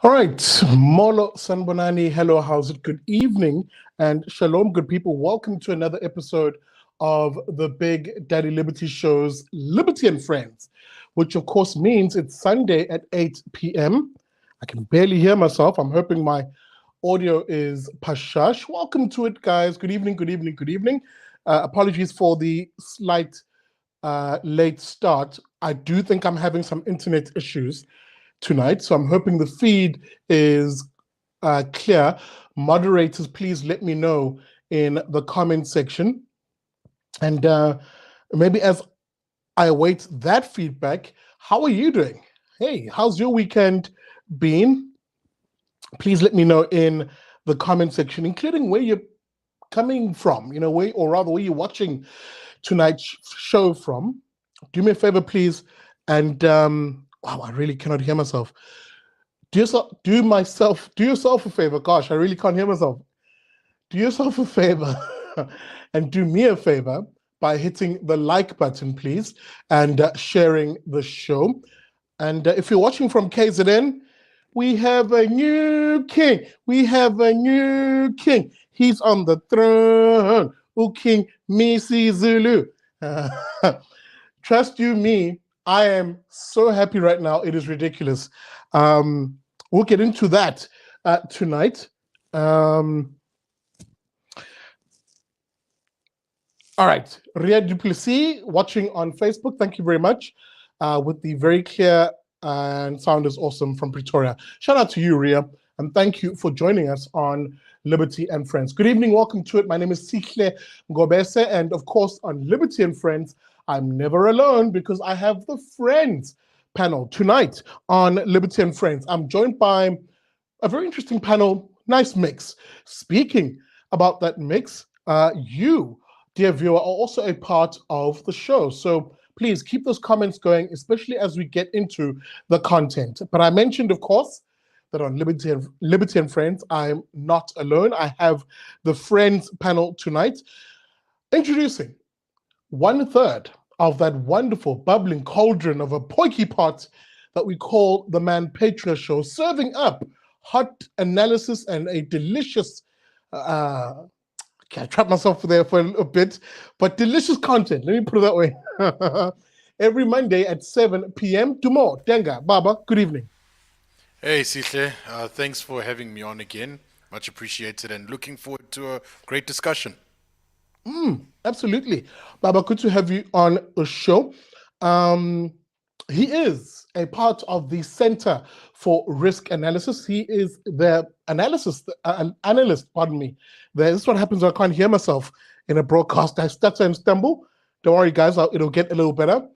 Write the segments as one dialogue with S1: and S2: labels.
S1: All right, Molo Sanbonani, hello, how's it? Good evening, and shalom, good people. Welcome to another episode of the Big Daddy Liberty Show's Liberty and Friends, which of course means it's Sunday at 8 p.m. I can barely hear myself. I'm hoping my audio is pashash. Welcome to it, guys. Good evening, good evening, good evening. Apologies for the slight late start. I do think I'm having some internet issues tonight, so I'm hoping the feed is clear. Moderators, please let me know in the comment section. And maybe as I await that feedback, how are you doing? Hey, how's your weekend been? Please let me know in the comment section, including where you're coming from, where you're watching tonight's show from. Do me a favor, please. And wow, I really cannot hear myself. Do yourself a favor. Gosh, I really can't hear myself. Do yourself a favor and do me a favor by hitting the like button, please, and sharing the show. And if you're watching from KZN, we have a new king. We have a new king. He's on the throne. King Misuzulu. Trust you me, I am so happy right now. It is ridiculous. We'll get into that tonight. All right, Ria Duplessis watching on Facebook. Thank you very much. With the very clear and sound is awesome from Pretoria. Shout out to you, Ria, and thank you for joining us on Liberty and Friends. Good evening, welcome to it. My name is Sikhle Ngobese, and of course on Liberty and Friends, I'm never alone because I have the Friends panel tonight on Liberty and Friends. I'm joined by a very interesting panel, nice mix. Speaking about that mix, you, dear viewer, are also a part of the show. So please keep those comments going, especially as we get into the content. But I mentioned, of course, that on Liberty and Friends, I'm not alone. I have the Friends panel tonight, introducing 1/3 of that wonderful bubbling cauldron of a poiky pot that we call the Manpatria show, serving up hot analysis and a delicious, I trapped myself there for a bit, but delicious content, let me put it that way. Every Monday at 7 p.m. Dumo, Denga, Baba, good evening.
S2: Hey, Sikhle, thanks for having me on again. Much appreciated and looking forward to a great discussion.
S1: Absolutely. Baba, good to have you on the show. He is a part of the Center for Risk Analysis. He is the analyst, pardon me. This is what happens when I can't hear myself in a broadcast. I stutter and stumble. Don't worry, guys, it'll get a little better.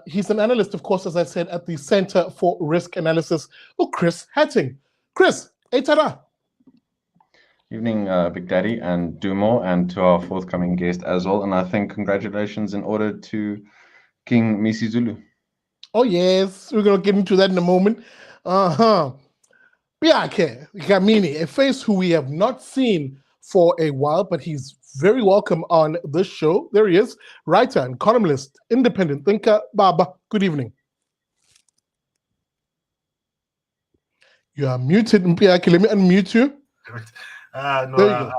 S1: He's an analyst, of course, as I said, at the Center for Risk Analysis. Chris Hattingh. Chris, etara.
S3: Evening, Big Daddy and Dumo, and to our forthcoming guest as well. And I think congratulations in order to King Misuzulu.
S1: Oh, yes. We're going to get into that in a moment. Mpiyakhe, Dhlamini, a face who we have not seen for a while, but he's very welcome on this show. There he is, writer and columnist, independent thinker. Baba, good evening. You are muted, Mpiyakhe. Let me unmute you.
S4: No,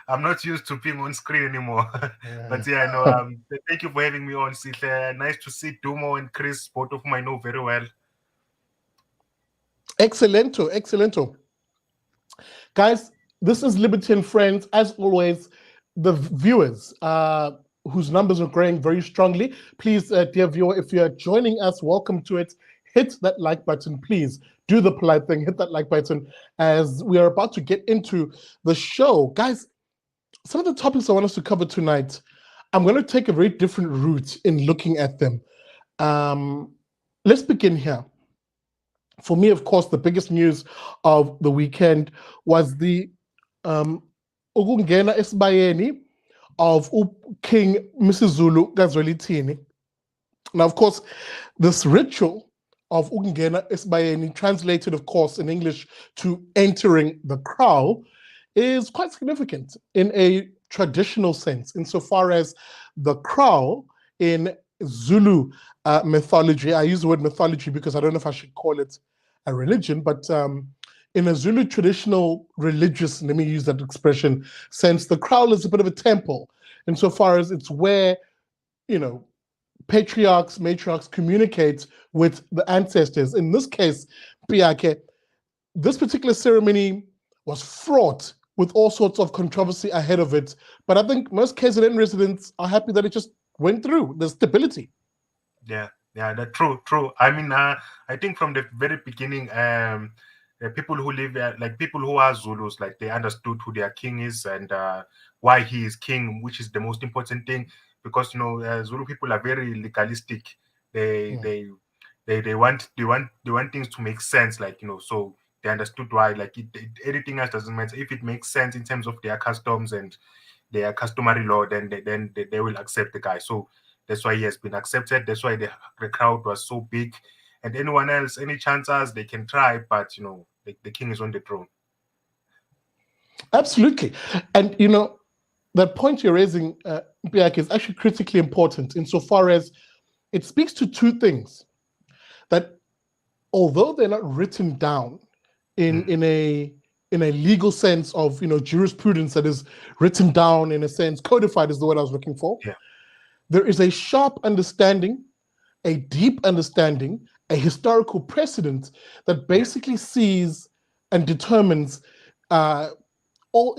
S4: I'm not used to being on screen anymore. Yeah. But yeah, no, thank you for having me on, Sikhle. Nice to see Dumo and Chris, both of them I know very well.
S1: Excellento, excellento. Guys, this is Liberty and Friends. As always, the viewers whose numbers are growing very strongly, please, dear viewer, if you're joining us, welcome to it. Hit that like button, please. Do the polite thing, hit that like button as we are about to get into the show. Guys, some of the topics I want us to cover tonight, I'm going to take a very different route in looking at them. Let's begin here. For me, of course, the biggest news of the weekend was the Ukungena esibayeni of King Misuzulu Zwelithini. Now, of course, this ritual of Ukungena esibayeni, translated, of course, in English to entering the kraal, is quite significant in a traditional sense, insofar as the kraal in Zulu mythology, I use the word mythology because I don't know if I should call it a religion, but in a Zulu traditional religious, let me use that expression, sense, the kraal is a bit of a temple, insofar as it's where, patriarchs, matriarchs communicate with the ancestors. In this case, Mpiyakhe, this particular ceremony was fraught with all sorts of controversy ahead of it, but I think most KZN residents are happy that it just went through. There's stability.
S4: Yeah, that's true. I mean, I think from the very beginning, people who live there, like people who are Zulus, like they understood who their king is and why he is king, which is the most important thing. Because Zulu people are very legalistic. They want things to make sense, so they understood why. Like anything else doesn't matter if it makes sense in terms of their customs and their customary law. Then they will accept the guy. So that's why he has been accepted. That's why the crowd was so big. And anyone else, any chances they can try, but the king is on the throne.
S1: Absolutely, and that point you're raising, Mpiyakhe, is actually critically important insofar as it speaks to two things. That although they're not written down in a legal sense of jurisprudence that is written down in a sense, codified is the word I was looking for.
S4: Yeah.
S1: There is a sharp understanding, a deep understanding, a historical precedent that basically sees and determines all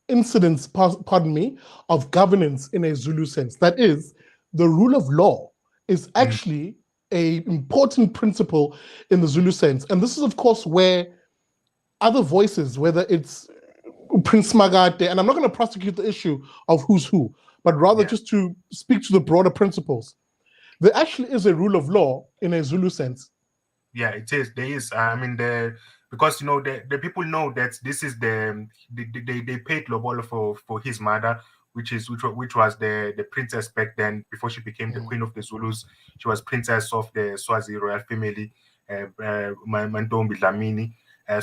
S1: incidents, of governance in a Zulu sense. That is, the rule of law is actually an important principle in the Zulu sense. And this is, of course, where other voices, whether it's Prince Magate, and I'm not going to prosecute the issue of who's who, but rather just to speak to the broader principles. There actually is a rule of law in a Zulu sense.
S4: Yeah, it is. There is. I mean, because the people know that this is they paid Lobolo for his mother, which was the princess back then before she became the queen of the Zulus. She was princess of the Swazi royal family, Mantombi Dhlamini.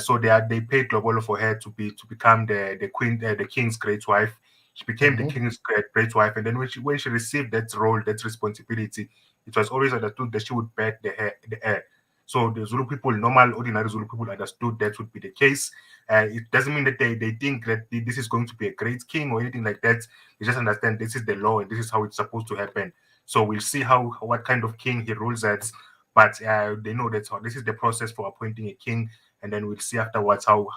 S4: So they paid Lobolo for her to become the queen, the king's great wife. She became the king's great wife, and then when she received that role, that responsibility, it was always understood that she would bear the heir. So the Zulu people, normal, ordinary Zulu people, understood that would be the case. It doesn't mean that they think that this is going to be a great king or anything like that. They just understand this is the law and this is how it's supposed to happen. So we'll see what kind of king he rules as, but they know that this is the process for appointing a king, and then we'll see afterwards how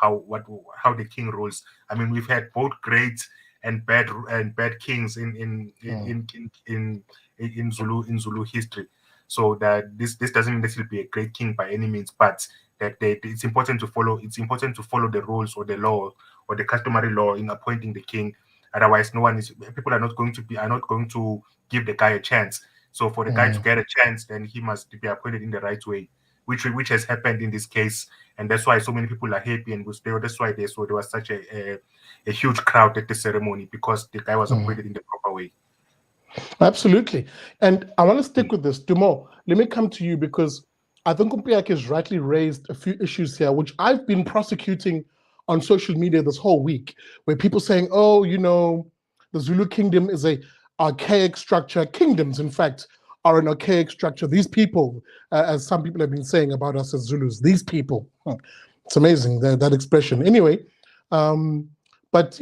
S4: the king rules. I mean, we've had both great and bad kings in Zulu history. So that this doesn't mean that he'll be a great king by any means, but that it's important to follow. It's important to follow the rules or the law or the customary law in appointing the king. Otherwise, people are not going to give the guy a chance. So for the guy to get a chance, then he must be appointed in the right way, which has happened in this case, and that's why so many people are happy, and that's why there was such a huge crowd at the ceremony, because the guy was appointed in the proper way.
S1: Absolutely. And I want to stick with this. Dumo, let me come to you, because I think Mpiyakhe has rightly raised a few issues here, which I've been prosecuting on social media this whole week, where people saying, oh, the Zulu Kingdom is a archaic structure. Kingdoms, in fact, are an archaic structure. These people, as some people have been saying about us as Zulus, these people. It's amazing, that expression. Anyway, but,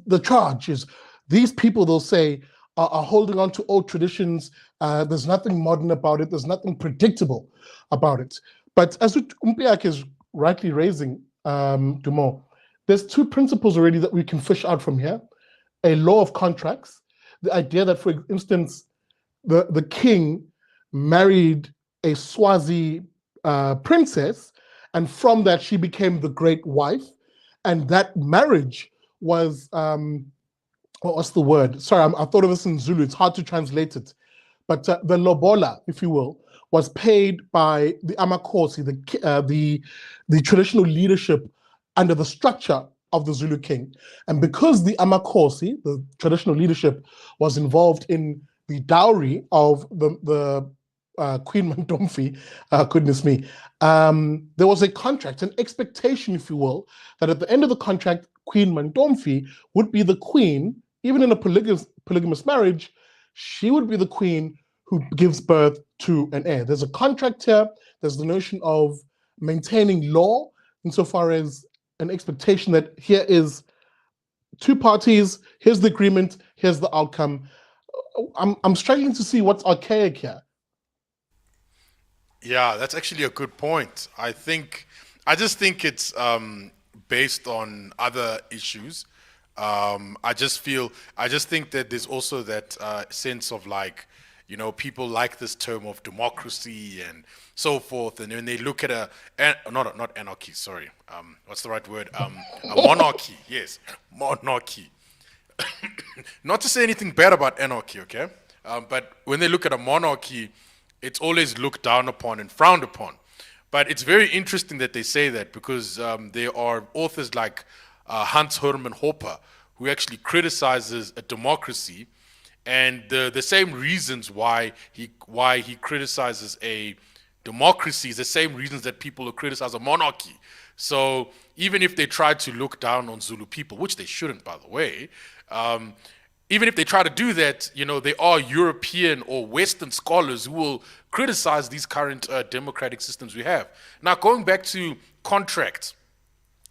S1: the charge is these people, they'll say, are holding on to old traditions. There's nothing modern about it. There's nothing predictable about it. But as Mpiyakhe is rightly raising, Dumo, there's two principles already that we can fish out from here. A law of contracts, the idea that, for instance, the king married a Swazi princess, and from that she became the great wife, and that marriage was what's the word? Sorry, I thought of this in Zulu. It's hard to translate it. But the lobola, if you will, was paid by the Amakhosi, the traditional leadership under the structure of the Zulu King. And because the Amakhosi, the traditional leadership, was involved in the dowry of the Queen Mantomfi, goodness me, there was a contract, an expectation, if you will, that at the end of the contract, Queen Mantomfi would be the queen. Even in a polygamous marriage, she would be the queen who gives birth to an heir. There's a contract here. There's the notion of maintaining law insofar as an expectation that here is two parties, here's the agreement, here's the outcome. I'm struggling to see what's archaic here.
S2: Yeah, that's actually a good point. I just think it's based on other issues. I just think that there's also that sense of like, people like this term of democracy and so forth. And when they look at not anarchy, sorry. What's the right word? A monarchy. Yes, monarchy. Not to say anything bad about anarchy, okay? But when they look at a monarchy, it's always looked down upon and frowned upon. But it's very interesting that they say that, because there are authors like Hans Hermann Hoppe, who actually criticizes a democracy, and the same reasons why he criticizes a democracy is the same reasons that people who criticize a monarchy. So even if they try to look down on Zulu people, which they shouldn't, by the way, even if they try to do that, there are European or Western scholars who will criticize these current democratic systems we have. Now, going back to contracts,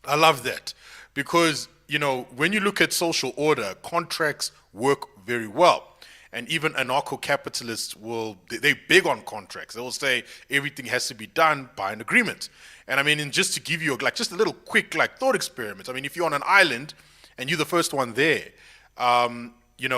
S2: I love that, because, when you look at social order, contracts work very well. And even anarcho-capitalists they're big on contracts. They will say everything has to be done by an agreement. And I mean, and just to give you just a little quick thought experiment. I mean, if you're on an island and you're the first one there, you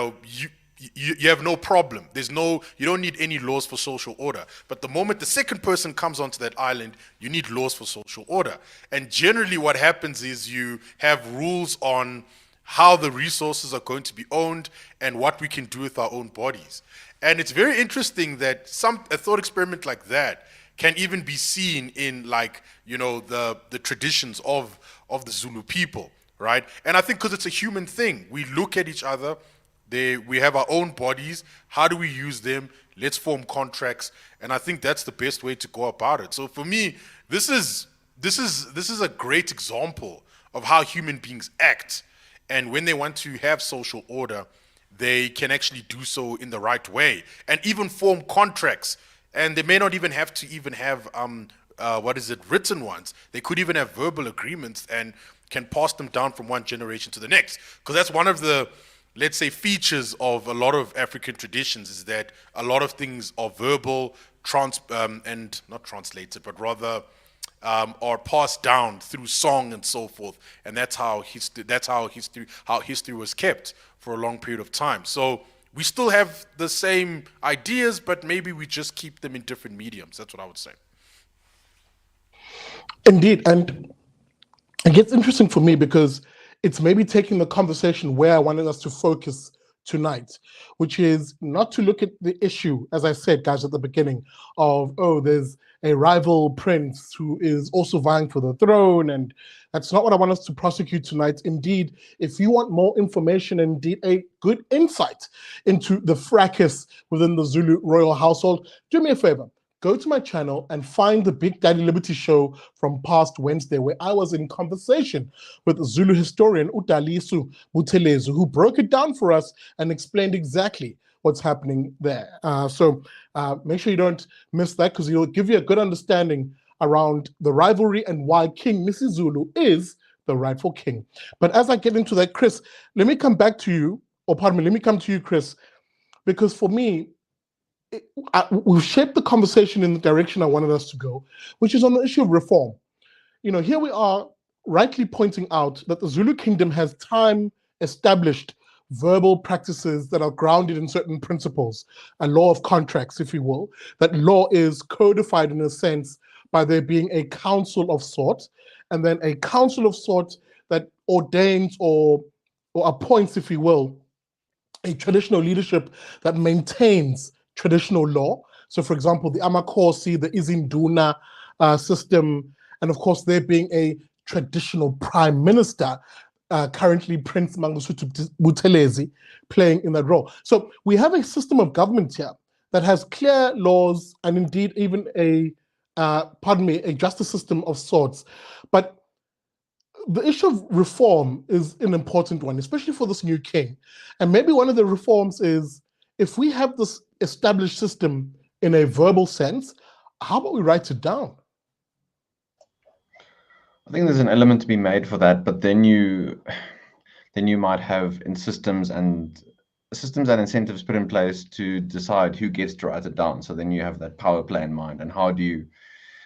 S2: have no problem. You don't need any laws for social order. But the moment the second person comes onto that island, you need laws for social order. And generally what happens is you have rules on how the resources are going to be owned and what we can do with our own bodies. And it's very interesting that a thought experiment like that can even be seen in the traditions of the Zulu people, right? And I think because it's a human thing, we look at each other, we have our own bodies, how do we use them? Let's form contracts. And I think that's the best way to go about it. So for me, this is a great example of how human beings act. And when they want to have social order, they can actually do so in the right way and even form contracts. And they may not even have to have written ones. They could even have verbal agreements and can pass them down from one generation to the next. Because that's one of the, let's say, features of a lot of African traditions, is that a lot of things are verbal, and not translated, but rather are passed down through song and so forth. And that's how history was kept for a long period of time. So we still have the same ideas, but maybe we just keep them in different mediums. That's what I would say.
S1: Indeed. And it gets interesting for me because it's maybe taking the conversation where I wanted us to focus tonight, which is not to look at the issue, as I said, guys, at the beginning, of, there's a rival prince who is also vying for the throne, and that's not what I want us to prosecute tonight. Indeed, if you want more information, indeed a good insight into the fracas within the Zulu royal household, do me a favor. Go to my channel and find the Big Daddy Liberty show from past Wednesday, where I was in conversation with Zulu historian Udalisu Butelezu, who broke it down for us and explained exactly what's happening there. So make sure you don't miss that, because it'll give you a good understanding around the rivalry and why King Misuzulu is the rightful king. But as I get into that, Chris, let me come to you, Chris, because for me, we've shaped the conversation in the direction I wanted us to go, which is on the issue of reform. Here we are rightly pointing out that the Zulu Kingdom has time-established verbal practices that are grounded in certain principles, a law of contracts, if you will. That law is codified in a sense by there being a council of sorts, and then a council of sorts that ordains or appoints, if you will, a traditional leadership that maintains traditional law. So, for example, the Amakhosi, the Izinduna system, and of course, there being a traditional prime minister, currently Prince Mangosuthu Buthelezi, playing in that role. So we have a system of government here that has clear laws and indeed even a justice system of sorts. But the issue of reform is an important one, especially for this new king. And maybe one of the reforms is, if we have this established system in a verbal sense, how about we write it down?
S3: I think there's an element to be made for that, but then you might have in systems and incentives put in place to decide who gets to write it down. So then you have that power play in mind, and how do you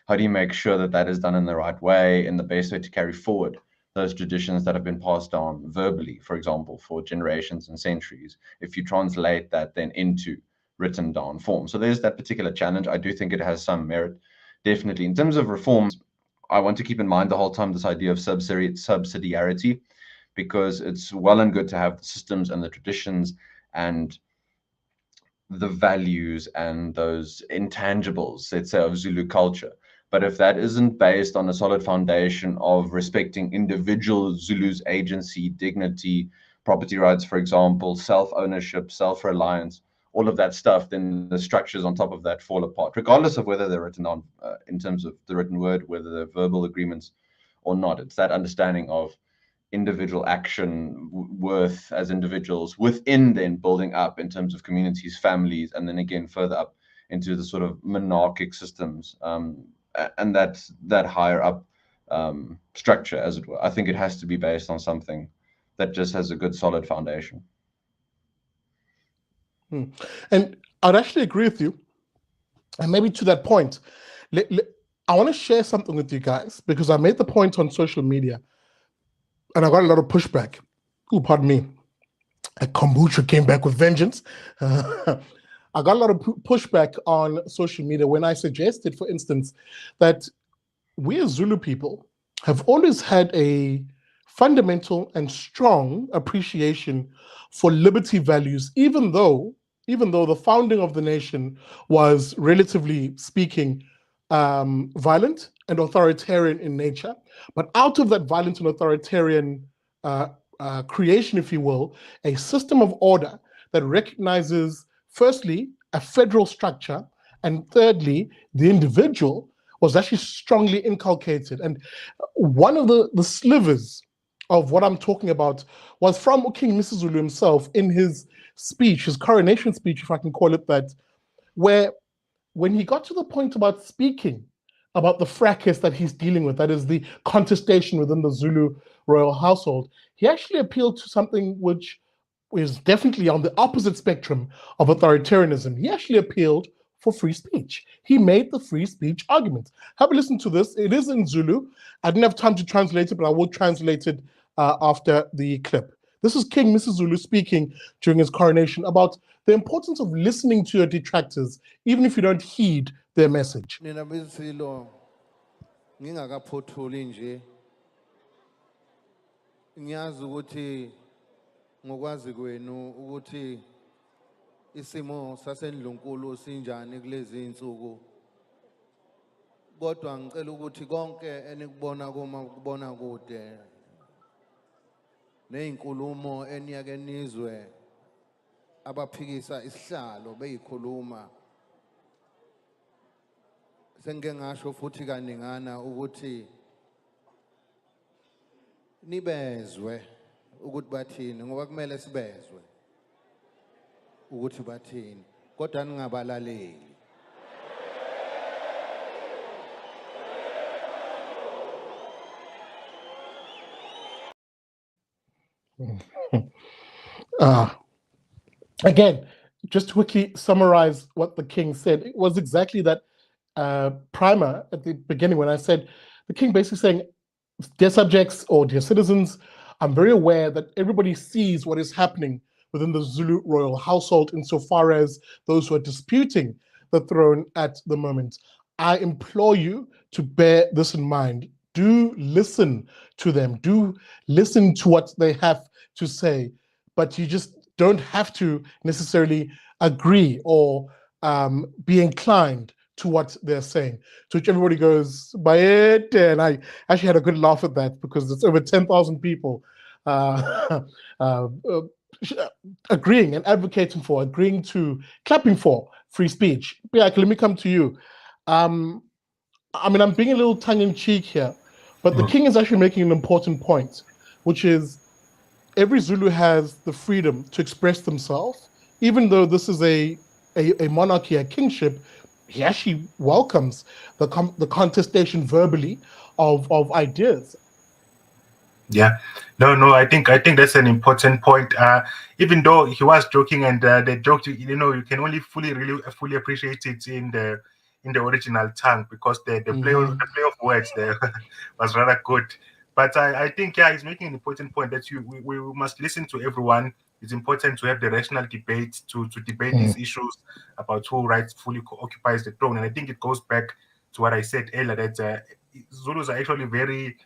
S3: make sure that that is done in the right way, in the best way to carry forward those traditions that have been passed down verbally, for example, for generations and centuries, if you translate that then into written down form. So there's that particular challenge. I do think it has some merit, definitely. In terms of reforms, I want to keep in mind the whole time this idea of subsidiarity, because it's well and good to have the systems and the traditions and the values and those intangibles, let's say, of Zulu culture. But if that isn't based on a solid foundation of respecting individual Zulus' agency, dignity, property rights, for example, self-ownership, self-reliance, all of that stuff, then the structures on top of that fall apart, regardless of whether they're written on in terms of the written word, whether they're verbal agreements or not. It's that understanding of individual action worth as individuals within then building up in terms of communities, families, and then again further up into the sort of monarchic systems, and that higher up structure, as it were. I think it has to be based on something that just has a good solid foundation.
S1: And I'd actually agree with you. And maybe to that point, I want to share something with you guys, because I made the point on social media and I got a lot of pushback. Oh, pardon me. A kombucha came back with vengeance. I got a lot of pushback on social media when I suggested, for instance, that we as Zulu people have always had a fundamental and strong appreciation for liberty values, even though the founding of the nation was, relatively speaking, violent and authoritarian in nature. But out of that violent and authoritarian creation, if you will, a system of order that recognizes, firstly, a federal structure, and thirdly, the individual, was actually strongly inculcated. And one of the slivers of what I'm talking about was from King Misuzulu himself in his speech, his coronation speech, if I can call it that, where when he got to the point about speaking about the fracas that he's dealing with, that is the contestation within the Zulu royal household, he actually appealed to something which is definitely on the opposite spectrum of authoritarianism. He actually appealed for free speech. He made the free speech argument. Have a listen to this. It is in Zulu. I didn't have time to translate it, but I will translate it after the clip. This is King Misuzulu speaking during his coronation about the importance of listening to your detractors, even if you don't heed their message.
S5: Isimo sasendlunkulu sinjani kulezi insuku, kodwa ngicela ukuthi konke enikubona kubona kude nezinkulumo eniyake nizwe abaphikisa isihlalo beyikhuluma, sengike ngasho futhi kaningana ukuthi nibezwe ukuthi bathini, ngoba kumele sibezwe ukuthi bathini, kodwa ningabalaleli.
S1: Again, just to quickly summarize what the king said, it was exactly that primer at the beginning when I said the king basically saying, dear subjects or dear citizens, I'm very aware that everybody sees what is happening within the Zulu royal household insofar as those who are disputing the throne at the moment. I implore you to bear this in mind. Do listen to them. Do listen to what they have to say, but you just don't have to necessarily agree or be inclined to what they're saying. To which everybody goes, by it, and I actually had a good laugh at that because it's over 10,000 people agreeing and advocating for, agreeing to, clapping for free speech. Mpiyakhe, let me come to you. I mean, I'm being a little tongue-in-cheek here, but the king is actually making an important point, which is every Zulu has the freedom to express themselves, even though this is a monarchy, a kingship. He actually welcomes the contestation verbally of ideas.
S4: Yeah, no. I think that's an important point. Even though he was joking, and the joke, you can only fully appreciate it in the original tongue, because the play
S1: Mhm.
S4: of words there was rather good. But I think, yeah, he's making an important point that we must listen to everyone. It's important to have the rational debate to debate these issues about who rightfully occupies the throne. And I think it goes back to what I said earlier, that Zulus are actually very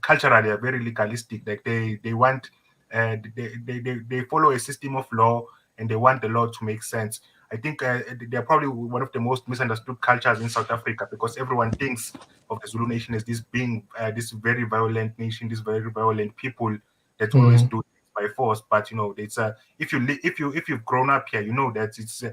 S4: culturally are very legalistic. Like they want they follow a system of law, and they want the law to make sense. I think they're probably one of the most misunderstood cultures in South Africa, because everyone thinks of the Zulu nation as this being this very violent nation, this very violent people that always do things by force. But it's if you've grown up here, you know that it's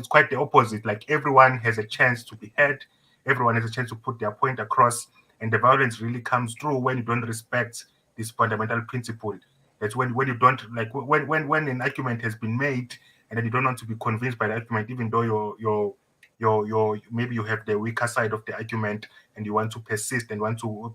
S4: quite the opposite. Like, everyone has a chance to be heard, everyone has a chance to put their point across, and the violence really comes through when you don't respect this fundamental principle. That's when you don't, like, when an argument has been made, and then you don't want to be convinced by the argument, even though your maybe you have the weaker side of the argument, and you want to persist and want to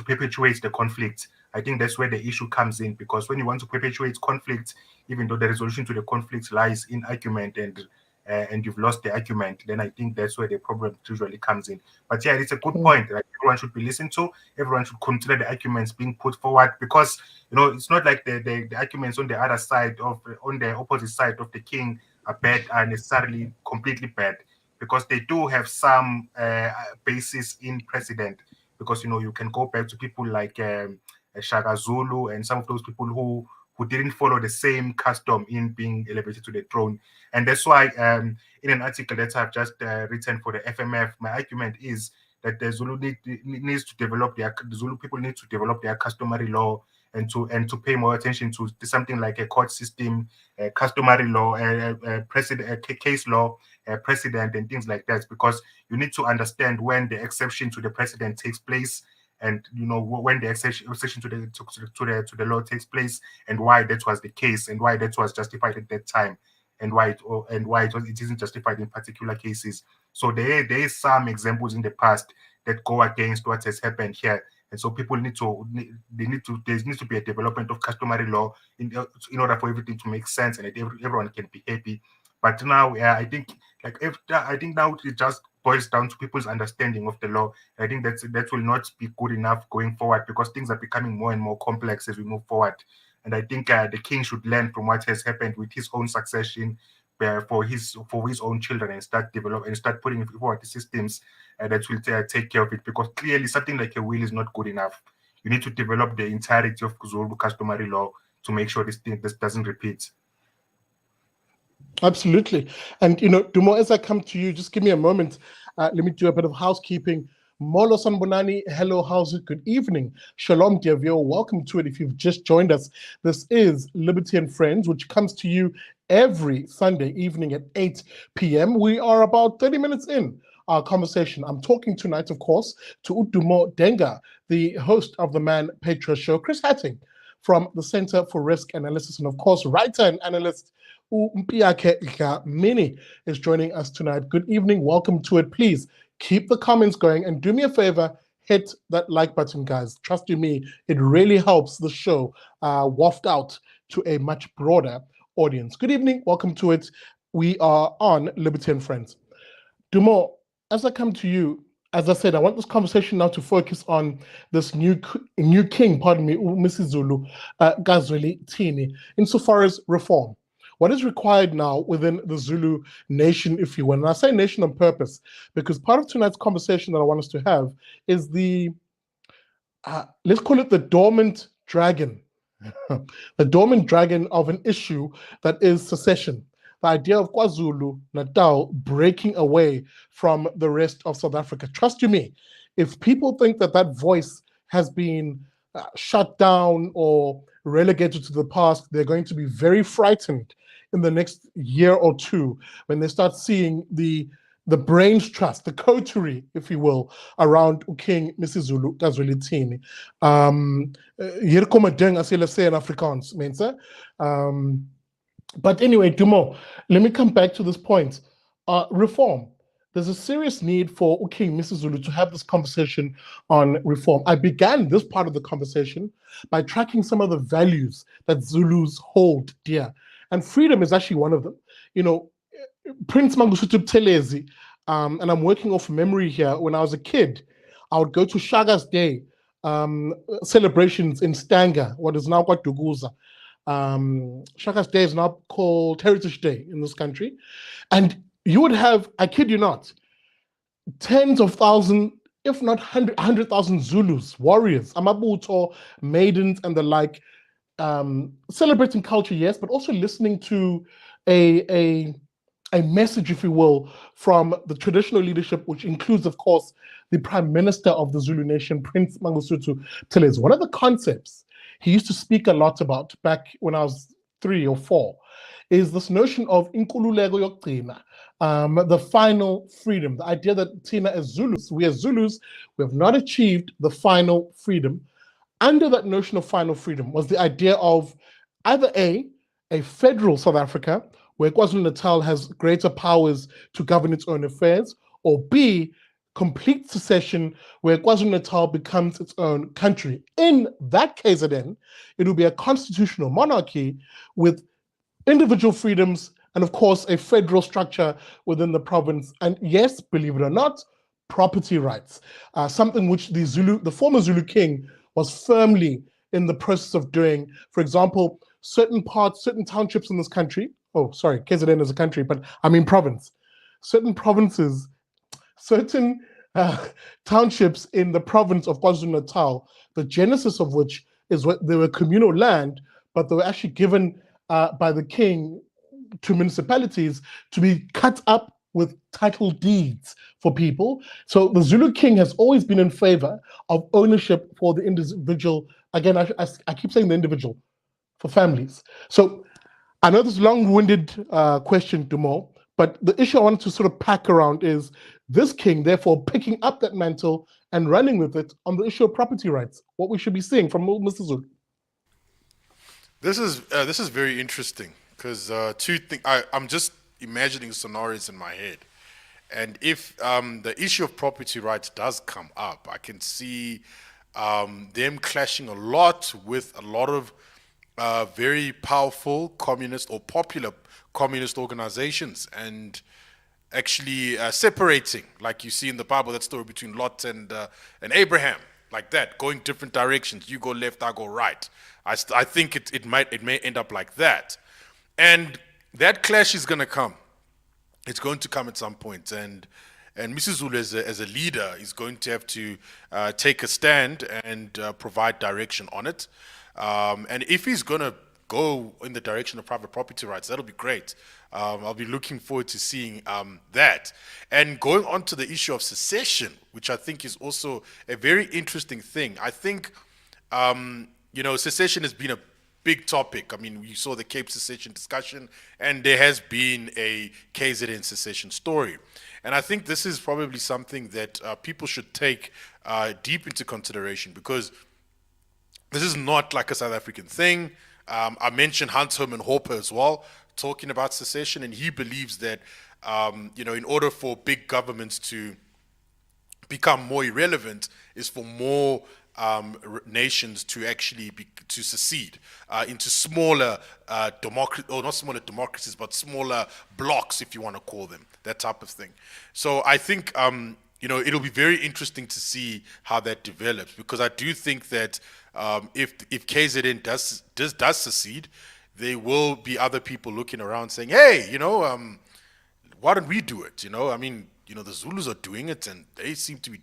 S4: perpetuate the conflict. I think that's where the issue comes in, because when you want to perpetuate conflict, even though the resolution to the conflict lies in argument, and you've lost the argument, then I think that's where the problem usually comes in. But yeah, it's a good point. Like, everyone should be listened to. Everyone should consider the arguments being put forward, because it's not like the arguments on the other side on the opposite side of the king are necessarily completely bad, because they do have some basis in precedent. Because you can go back to people like Shaka Zulu, and some of those people who didn't follow the same custom in being elevated to the throne. And that's why, in an article that I've just written for the FMF, my argument is that the Zulu needs to develop the Zulu people need to develop their customary law, and to pay more attention to something like a court system, customary law, precedent, case law, precedent, and things like that. Because you need to understand when the exception to the precedent takes place, and when the exception to the law takes place, and why that was the case, and why that was justified at that time, and why it isn't justified in particular cases. So there is some examples in the past that go against what has happened here. And so people there needs to be a development of customary law in order for everything to make sense, and that everyone can be happy. But now, I think now it just boils down to people's understanding of the law. I think that will not be good enough going forward, because things are becoming more and more complex as we move forward. And I think the king should learn from what has happened with his own succession, for his own children, and start putting forward the systems that will take care of it. Because clearly, something like a will is not good enough. You need to develop the entirety of Zulu customary law to make sure this doesn't repeat.
S1: Absolutely. And, Dumo, as I come to you, just give me a moment. Let me do a bit of housekeeping. Molo Sanbonani, hello, how's it? Good evening. Shalom, Diavio. Welcome to it if you've just joined us. This is Liberty and Friends, which comes to you every Sunday evening at 8 p.m. We are about 30 minutes in our conversation. I'm talking tonight, of course, to Dumo Denga, the host of the Manpatria show, Chris Hattingh from the Center for Risk Analysis, and of course, writer and analyst Mpiyakhe Dhlamini is joining us tonight. Good evening, welcome to it. Please keep the comments going, and do me a favor, hit that like button, guys. Trust you me, it really helps the show waft out to a much broader audience. Good evening, welcome to it. We are on Liberty and Friends. Dumo, as I come to you, as I said, I want this conversation now to focus on this new king, Misuzulu, Zwelithini, insofar as reform. What is required now within the Zulu nation, if you will? And I say nation on purpose, because part of tonight's conversation that I want us to have is the, let's call it the dormant dragon, the dormant dragon of an issue that is secession. The idea of KwaZulu Natal breaking away from the rest of South Africa. Trust you me, if people think that voice has been shut down or relegated to the past, they're going to be very frightened in the next year or two when they start seeing the brains trust, the coterie, if you will, around King Misuzulu Zwelithini. Hier kom 'n ding as jy sê in Afrikaans, mense. But anyway, Dumo, let me come back to this point. Reform. there's a serious need for King Misuzulu to have this conversation on reform. I began this part of the conversation by tracking some of the values that Zulus hold dear, and freedom is actually one of them. You know, Prince Mangosuthu Buthelezi, and I'm working off memory here. When I was a kid, I would go to Shaga's Day celebrations in Stanga, what is now called Duguza. Shaga's Day is now called Heritage Day in this country, and you would have, I kid you not, tens of thousands, if not 100,000 Zulus, warriors, Amabuto, maidens, and the like, celebrating culture, yes, but also listening to a message, if you will, from the traditional leadership, which includes, of course, the Prime Minister of the Zulu Nation, Prince Mangosuthu Buthelezi. One of the concepts he used to speak a lot about back when I was 3 or 4 is this notion of inkululeko yokugcina, the final freedom, the idea that Tina as Zulus, we as Zulus, we have not achieved the final freedom. Under that notion of final freedom was the idea of either a federal South Africa, where KwaZulu-Natal has greater powers to govern its own affairs, or B, complete secession, where KwaZulu-Natal becomes its own country. In that case, then, it will be a constitutional monarchy with individual freedoms and, of course, a federal structure within the province. And yes, believe it or not, property rights, something which the former Zulu King was firmly in the process of doing. For example, certain townships in this country, oh, sorry, KZN is a country, but I mean province. Certain provinces, certain townships in the province of KwaZulu-Natal, the genesis of which is what they were communal land, but they were actually given by the king to municipalities to be cut up with title deeds for people. So the Zulu King has always been in favor of ownership for the individual. Again, I keep saying the individual, for families. So I know this is a long-winded question, Dumo, but the issue I wanted to sort of pack around is this king, therefore, picking up that mantle and running with it on the issue of property rights, what we should be seeing from Mr. Zulu.
S2: This is very interesting because I'm just imagining scenarios in my head, and if the issue of property rights does come up, I can see them clashing a lot with a lot of very powerful communist or popular communist organizations, and actually separating, like you see in the Bible, that story between Lot and Abraham, like that, going different directions. You go left, I go right. I think it may end up like that, and that clash is going to come. It's going to come at some point, and Misuzulu as a leader is going to have to take a stand and provide direction on it. And if he's going to go in the direction of private property rights, that'll be great. I'll be looking forward to seeing that. And going on to the issue of secession, which I think is also a very interesting thing. I think, secession has been a big topic. I mean, you saw the Cape secession discussion, and there has been a KZN secession story. And I think this is probably something that people should take deep into consideration, because this is not like a South African thing. I mentioned Hans Herman Hoppe as well, talking about secession, and he believes that, in order for big governments to become more irrelevant, is for more nations to actually to secede into smaller not smaller democracies, but smaller blocks, if you want to call them, that type of thing. So I think it'll be very interesting to see how that develops, because I do think that if KZN does secede, there will be other people looking around saying, hey, why don't we do it? I mean, the Zulus are doing it, and they seem to be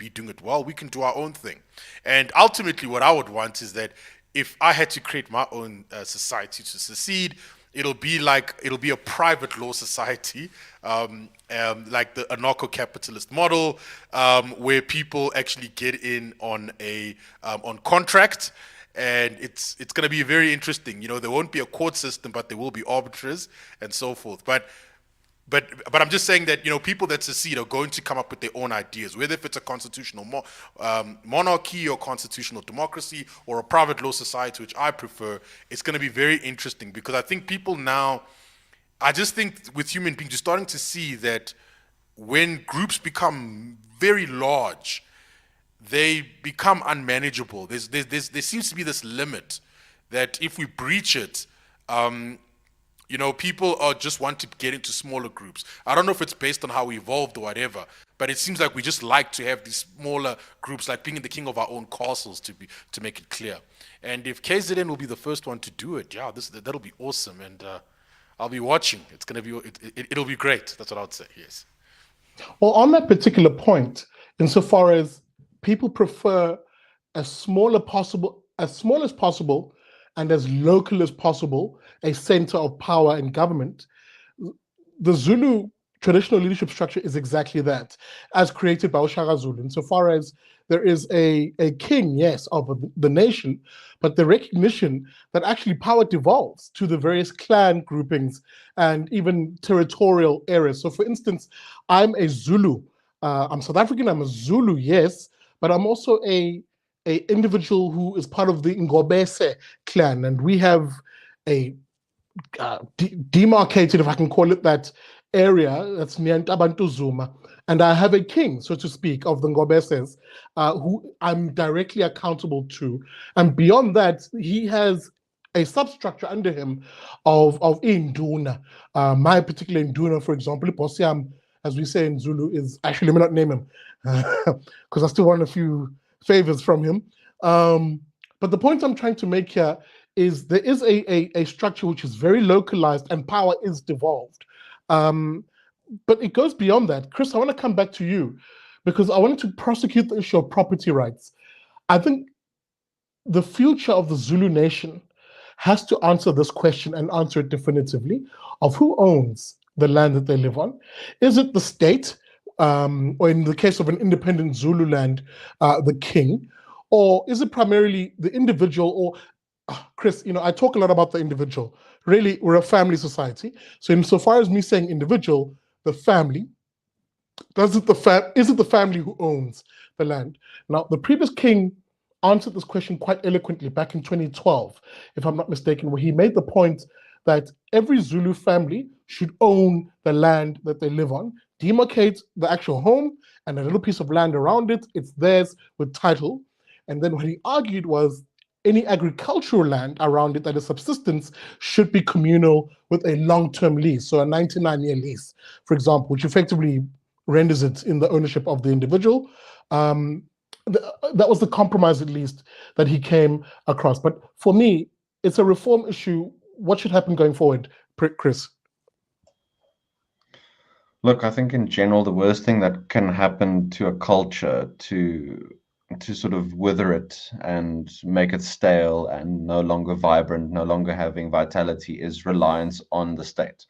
S2: doing it well. We can do our own thing. And ultimately, what I would want is that if I had to create my own society to secede, it'll be a private law society, like the anarcho-capitalist model, where people actually get in on on contract. And it's going to be very interesting. There won't be a court system, but there will be arbiters and so forth. But I'm just saying that people that secede are going to come up with their own ideas, whether if it's a constitutional monarchy or constitutional democracy or a private law society, which I prefer. It's going to be very interesting, because I think people now I just think with human beings, you're starting to see that when groups become very large, they become unmanageable. There seems to be this limit that if we breach it, people are just want to get into smaller groups. I don't know if it's based on how we evolved or whatever, but it seems like we just like to have these smaller groups, like being the king of our own castles, to make it clear. And if KZN will be the first one to do it, yeah, that'll be awesome, and I'll be watching. It'll be great. That's what I would say. Yes.
S1: Well, on that particular point, insofar as people prefer as small as possible, and as local as possible, a center of power and government, the Zulu traditional leadership structure is exactly that, as created by Ushaka Zulu. Insofar as there is a king, yes, of the nation, but the recognition that actually power devolves to the various clan groupings and even territorial areas. So, for instance, I'm a Zulu. I'm South African. I'm a Zulu, yes, but I'm also a individual who is part of the Ngobese clan, and we have a demarcated, if I can call it that, area that's near Ntabantu Zuma, and I have a king, so to speak, of the Ngobeses, who I'm directly accountable to, and beyond that, he has a substructure under him of Induna. My particular Induna, for example, Posiam, as we say in Zulu, is actually, let me not name him because I still want a few favors from him. But the point I'm trying to make here is there is a structure which is very localized and power is devolved. But it goes beyond that. Chris, I want to come back to you because I wanted to prosecute the issue of property rights. I think the future of the Zulu nation has to answer this question and answer it definitively of who owns the land that they live on. Is it the state, or in the case of an independent Zulu land, the king, or is it primarily the individual? Or Chris, I talk a lot about the individual. Really, we're a family society. So insofar as me saying individual, the family, is it the family who owns the land? Now, the previous king answered this question quite eloquently back in 2012, if I'm not mistaken, where he made the point that every Zulu family should own the land that they live on, demarcate the actual home and a little piece of land around it. It's theirs with title. And then what he argued was any agricultural land around it that is subsistence should be communal with a long-term lease, so a 99-year lease, for example, which effectively renders it in the ownership of the individual. That was the compromise, at least, that he came across. But for me, it's a reform issue. What should happen going forward, Chris?
S3: Look, I think in general, the worst thing that can happen to a culture to sort of wither it and make it stale and no longer vibrant, no longer having vitality, is reliance on the state.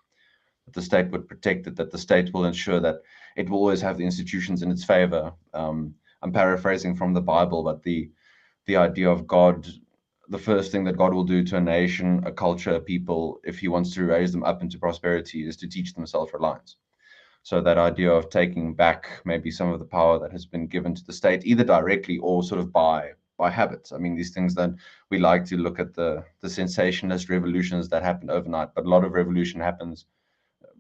S3: That the state would protect it, that the state will ensure that it will always have the institutions in its favor. I'm paraphrasing from the Bible, but the idea of God, the first thing that God will do to a nation, a culture, a people, if he wants to raise them up into prosperity, is to teach them self-reliance. So that idea of taking back maybe some of the power that has been given to the state, either directly or sort of by habit. I mean, these things that we like to look at the sensationalist revolutions that happen overnight, but a lot of revolution happens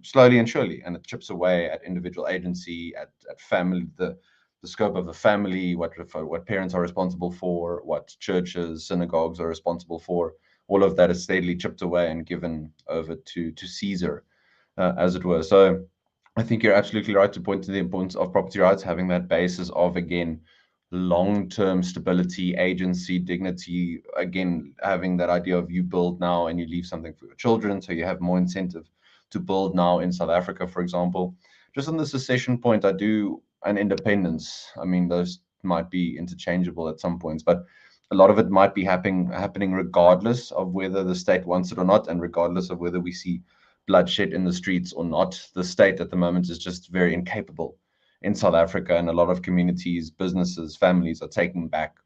S3: slowly and surely, and it chips away at individual agency, at family, the scope of the family, what parents are responsible for, what churches, synagogues are responsible for. All of that is steadily chipped away and given over to Caesar, as it were. So I think you're absolutely right to point to the importance of property rights, having that basis of, again, long-term stability, agency, dignity, again, having that idea of you build now and you leave something for your children, so you have more incentive to build now in South Africa, for example. Just on the secession point, and independence, I mean, those might be interchangeable at some points, but a lot of it might be happening regardless of whether the state wants it or not, and regardless of whether we see bloodshed in the streets or not. The state at the moment is just very incapable in South Africa, and a lot of communities, businesses, families are taking back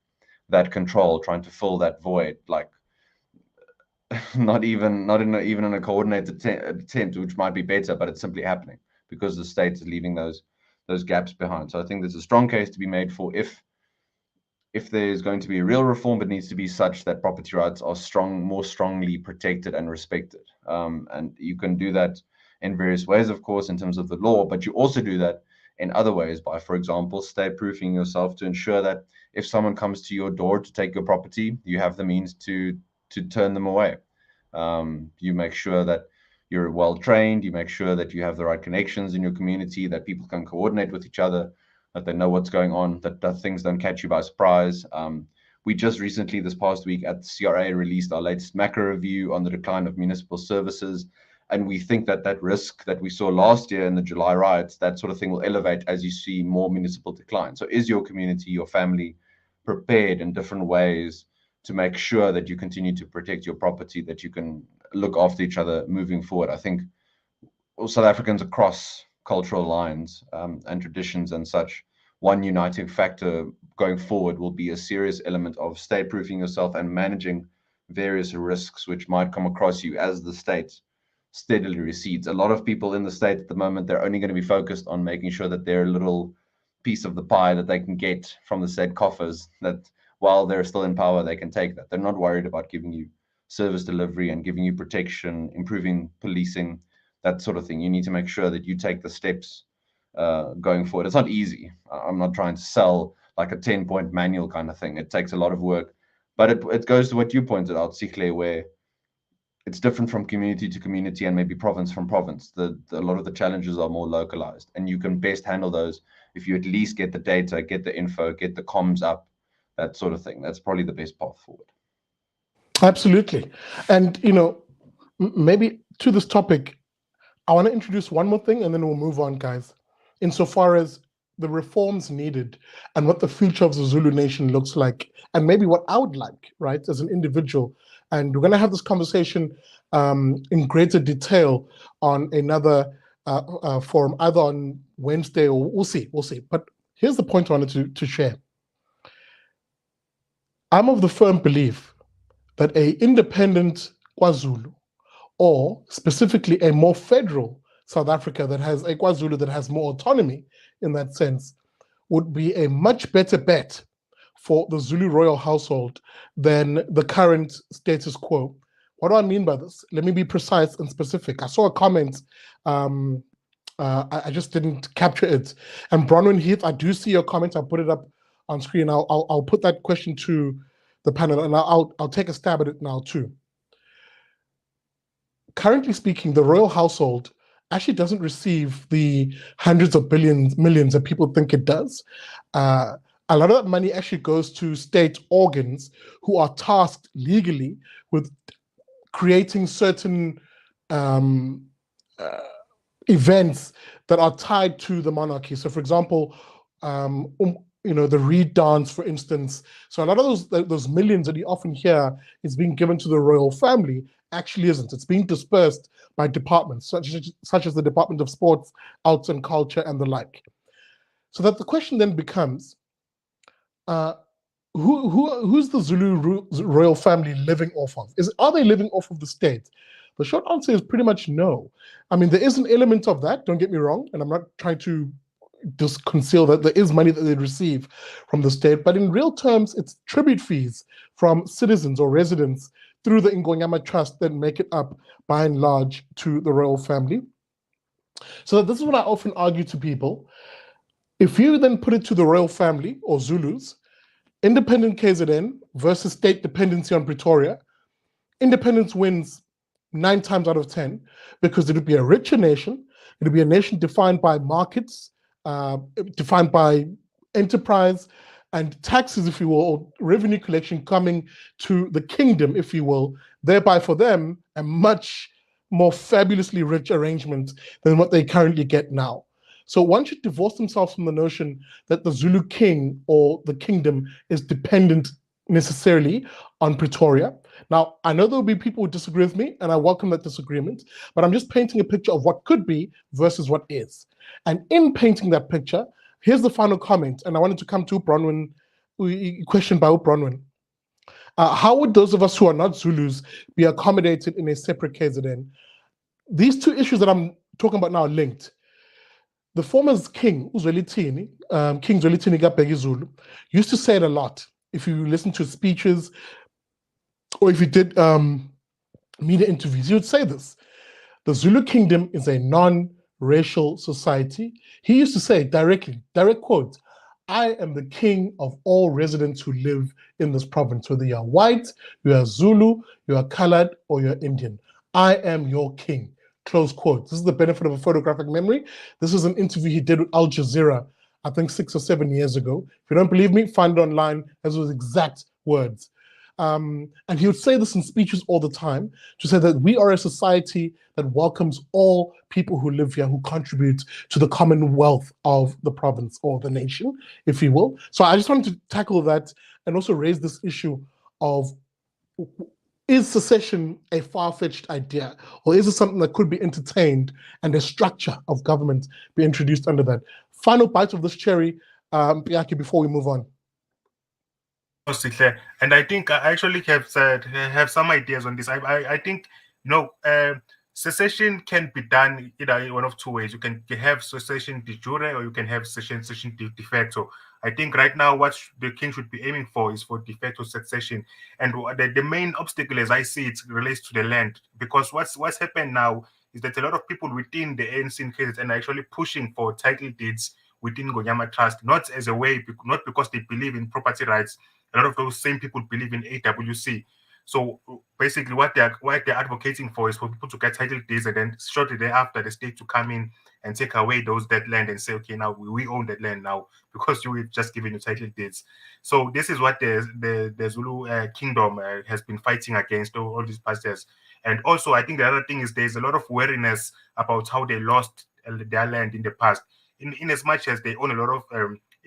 S3: that control, trying to fill that void, like not even in a coordinated attempt, which might be better, but it's simply happening because the state is leaving those gaps behind. So I think there's a strong case to be made for if there's going to be a real reform, it needs to be such that property rights are more strongly protected and respected. And you can do that in various ways, of course, in terms of the law, but you also do that in other ways by, for example, stay-proofing yourself to ensure that if someone comes to your door to take your property, you have the means to turn them away. You make sure that you're well trained, you make sure that you have the right connections in your community, that people can coordinate with each other, that they know what's going on, that things don't catch you by surprise. We just recently, this past week at the CRA, released our latest macro review on the decline of municipal services. And we think that that risk that we saw last year in the July riots, that sort of thing will elevate as you see more municipal decline. So is your community, your family prepared in different ways to make sure that you continue to protect your property, that you can look after each other moving forward? I think South Africans across cultural lines and traditions and such, one uniting factor going forward will be a serious element of state-proofing yourself and managing various risks which might come across you as the state steadily recedes. A lot of people in the state at the moment, they're only going to be focused on making sure that their little piece of the pie that they can get from the state coffers, that while they're still in power, they can take that. They're not worried about giving you service delivery and giving you protection, improving policing, that sort of thing. You need to make sure that you take the steps going forward. It's not easy. I'm not trying to sell like a 10-point manual kind of thing. It takes a lot of work, but it goes to what you pointed out, Sikle, where it's different from community to community and maybe province from province. A lot of the challenges are more localized, and you can best handle those if you at least get the data, get the info, get the comms up, that sort of thing. That's probably the best path forward.
S1: Absolutely. And, maybe to this topic, I want to introduce one more thing and then we'll move on, guys. Insofar as the reforms needed and what the future of the Zulu nation looks like, and maybe what I would like, right, as an individual. And we're going to have this conversation in greater detail on another forum, either on Wednesday or we'll see. But here's the point I wanted to share. I'm of the firm belief that an independent KwaZulu, or specifically a more federal South Africa that has a KwaZulu that has more autonomy in that sense, would be a much better bet for the Zulu royal household than the current status quo. What do I mean by this? Let me be precise and specific. I saw a comment, I just didn't capture it. And Bronwyn Heath, I do see your comment. I'll put it up on screen. I'll put that question to the panel, and I'll take a stab at it now too. Currently speaking, the royal household actually doesn't receive the hundreds of millions that people think it does. A lot of that money actually goes to state organs who are tasked legally with creating certain events that are tied to the monarchy. So, for example, the Reed dance, for instance. So a lot of those millions that you often hear is being given to the royal family actually isn't. It's being dispersed by departments, such as the Department of Sports, Arts and Culture, and the like. So that the question then becomes, who's the Zulu royal family living off of? Are they living off of the state? The short answer is pretty much no. I mean, there is an element of that, don't get me wrong, and I'm not trying to just conceal that there is money that they receive from the state, but in real terms, it's tribute fees from citizens or residents through the Ingonyama Trust that make it up, by and large, to the royal family. So this is what I often argue to people. If you then put it to the royal family, or Zulus, independent KZN versus state dependency on Pretoria, independence wins 9 times out of 10, because it would be a richer nation. It would be a nation defined by markets, defined by enterprise and taxes, if you will, or revenue collection coming to the kingdom, if you will, thereby for them a much more fabulously rich arrangement than what they currently get now. So one should divorce themselves from the notion that the Zulu King or the kingdom is dependent necessarily on Pretoria. Now, I know there will be people who disagree with me, and I welcome that disagreement, but I'm just painting a picture of what could be versus what is. And in painting that picture, here's the final comment, and I wanted to come to Bronwyn, question by Bronwyn. How would those of us who are not Zulus be accommodated in a separate KZN? These two issues that I'm talking about now are linked. The former king, Zwelithini, King Zwelithini Zulu, used to say it a lot. If you listen to speeches, or if you did media interviews, he would say this. The Zulu Kingdom is a non-racial society. He used to say directly, direct quote, I am the king of all residents who live in this province, whether you are white, you are Zulu, you are colored, or you're Indian. I am your king, close quote. This is the benefit of a photographic memory. This is an interview he did with Al Jazeera, I think 6 or 7 years ago. If you don't believe me, find it online, as those exact words. And he would say this in speeches all the time, to say that we are a society that welcomes all people who live here, who contribute to the commonwealth of the province or the nation, if you will. So I just wanted to tackle that and also raise this issue of, is secession a far-fetched idea, or is it something that could be entertained and a structure of government be introduced under that? Final bite of this cherry, Mpiyakhe, before we move on.
S4: And I think I actually have some ideas on this. I think, secession can be done either in one of two ways. You can have secession de jure, or you can have secession de facto. I think right now what the king should be aiming for is for de facto succession. And the main obstacle, as I see it, relates to the land. Because what's happened now is that a lot of people within the ANC cases and are actually pushing for title deeds within Ngonyama Trust, not as a way, not because they believe in property rights. A lot of those same people believe in AWC. So basically what they're advocating for is for people to get title deeds, and then shortly thereafter the state to come in and take away that land and say, okay, now we own that land now because you have just given you title deeds. So this is what the Zulu Kingdom has been fighting against all these past years. And also I think the other thing is there's a lot of wariness about how they lost their land in the past. In as much as they own a lot of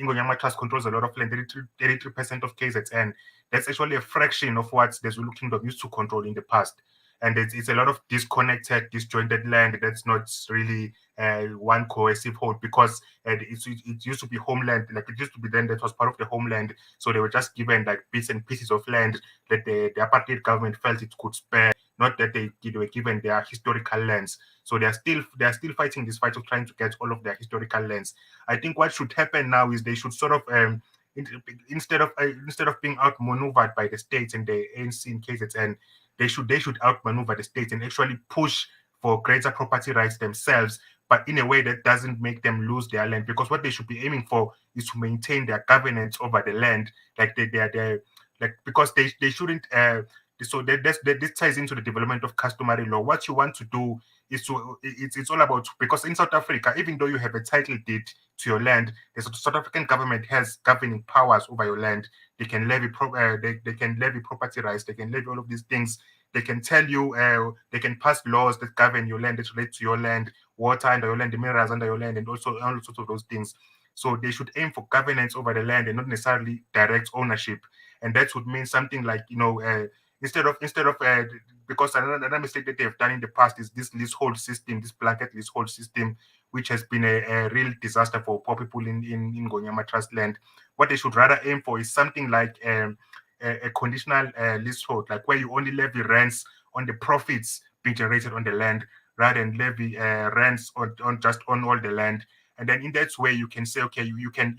S4: Ngonyama Trust controls a lot of land, 33% of KZN. That's actually a fraction of what the Zulu Kingdom used to control in the past. And it's a lot of disconnected, disjointed land that's not really one cohesive whole, because it used to be homeland, like it used to be then that was part of the homeland. So they were just given like bits and pieces of land that the apartheid government felt it could spare, not that they were given their historical lands. So they are still fighting this fight of trying to get all of their historical lands. I think what should happen now is they should sort of instead of being outmaneuvered by the states and the ANC in KZN, they should outmaneuver the states and actually push for greater property rights themselves, but in a way that doesn't make them lose their land. Because what they should be aiming for is to maintain their governance over the land, like because they shouldn't. So this ties into the development of customary law. What you want to do is it's all about, because in South Africa, even though you have a title deed to your land, the South African government has governing powers over your land. They can levy they can levy property rights. They can levy all of these things. They can tell you they can pass laws that govern your land, that relate to your land, water under your land, the minerals under your land, and also all sorts of those things. So they should aim for governance over the land and not necessarily direct ownership. And that would mean something like, instead of because another mistake that they've done in the past is this leasehold system, this blanket leasehold system, which has been a real disaster for poor people in Ngonyama Trust land. What they should rather aim for is something like a conditional leasehold, like where you only levy rents on the profits being generated on the land, rather than levy rents on all the land. And then in that way, you can say, okay, you can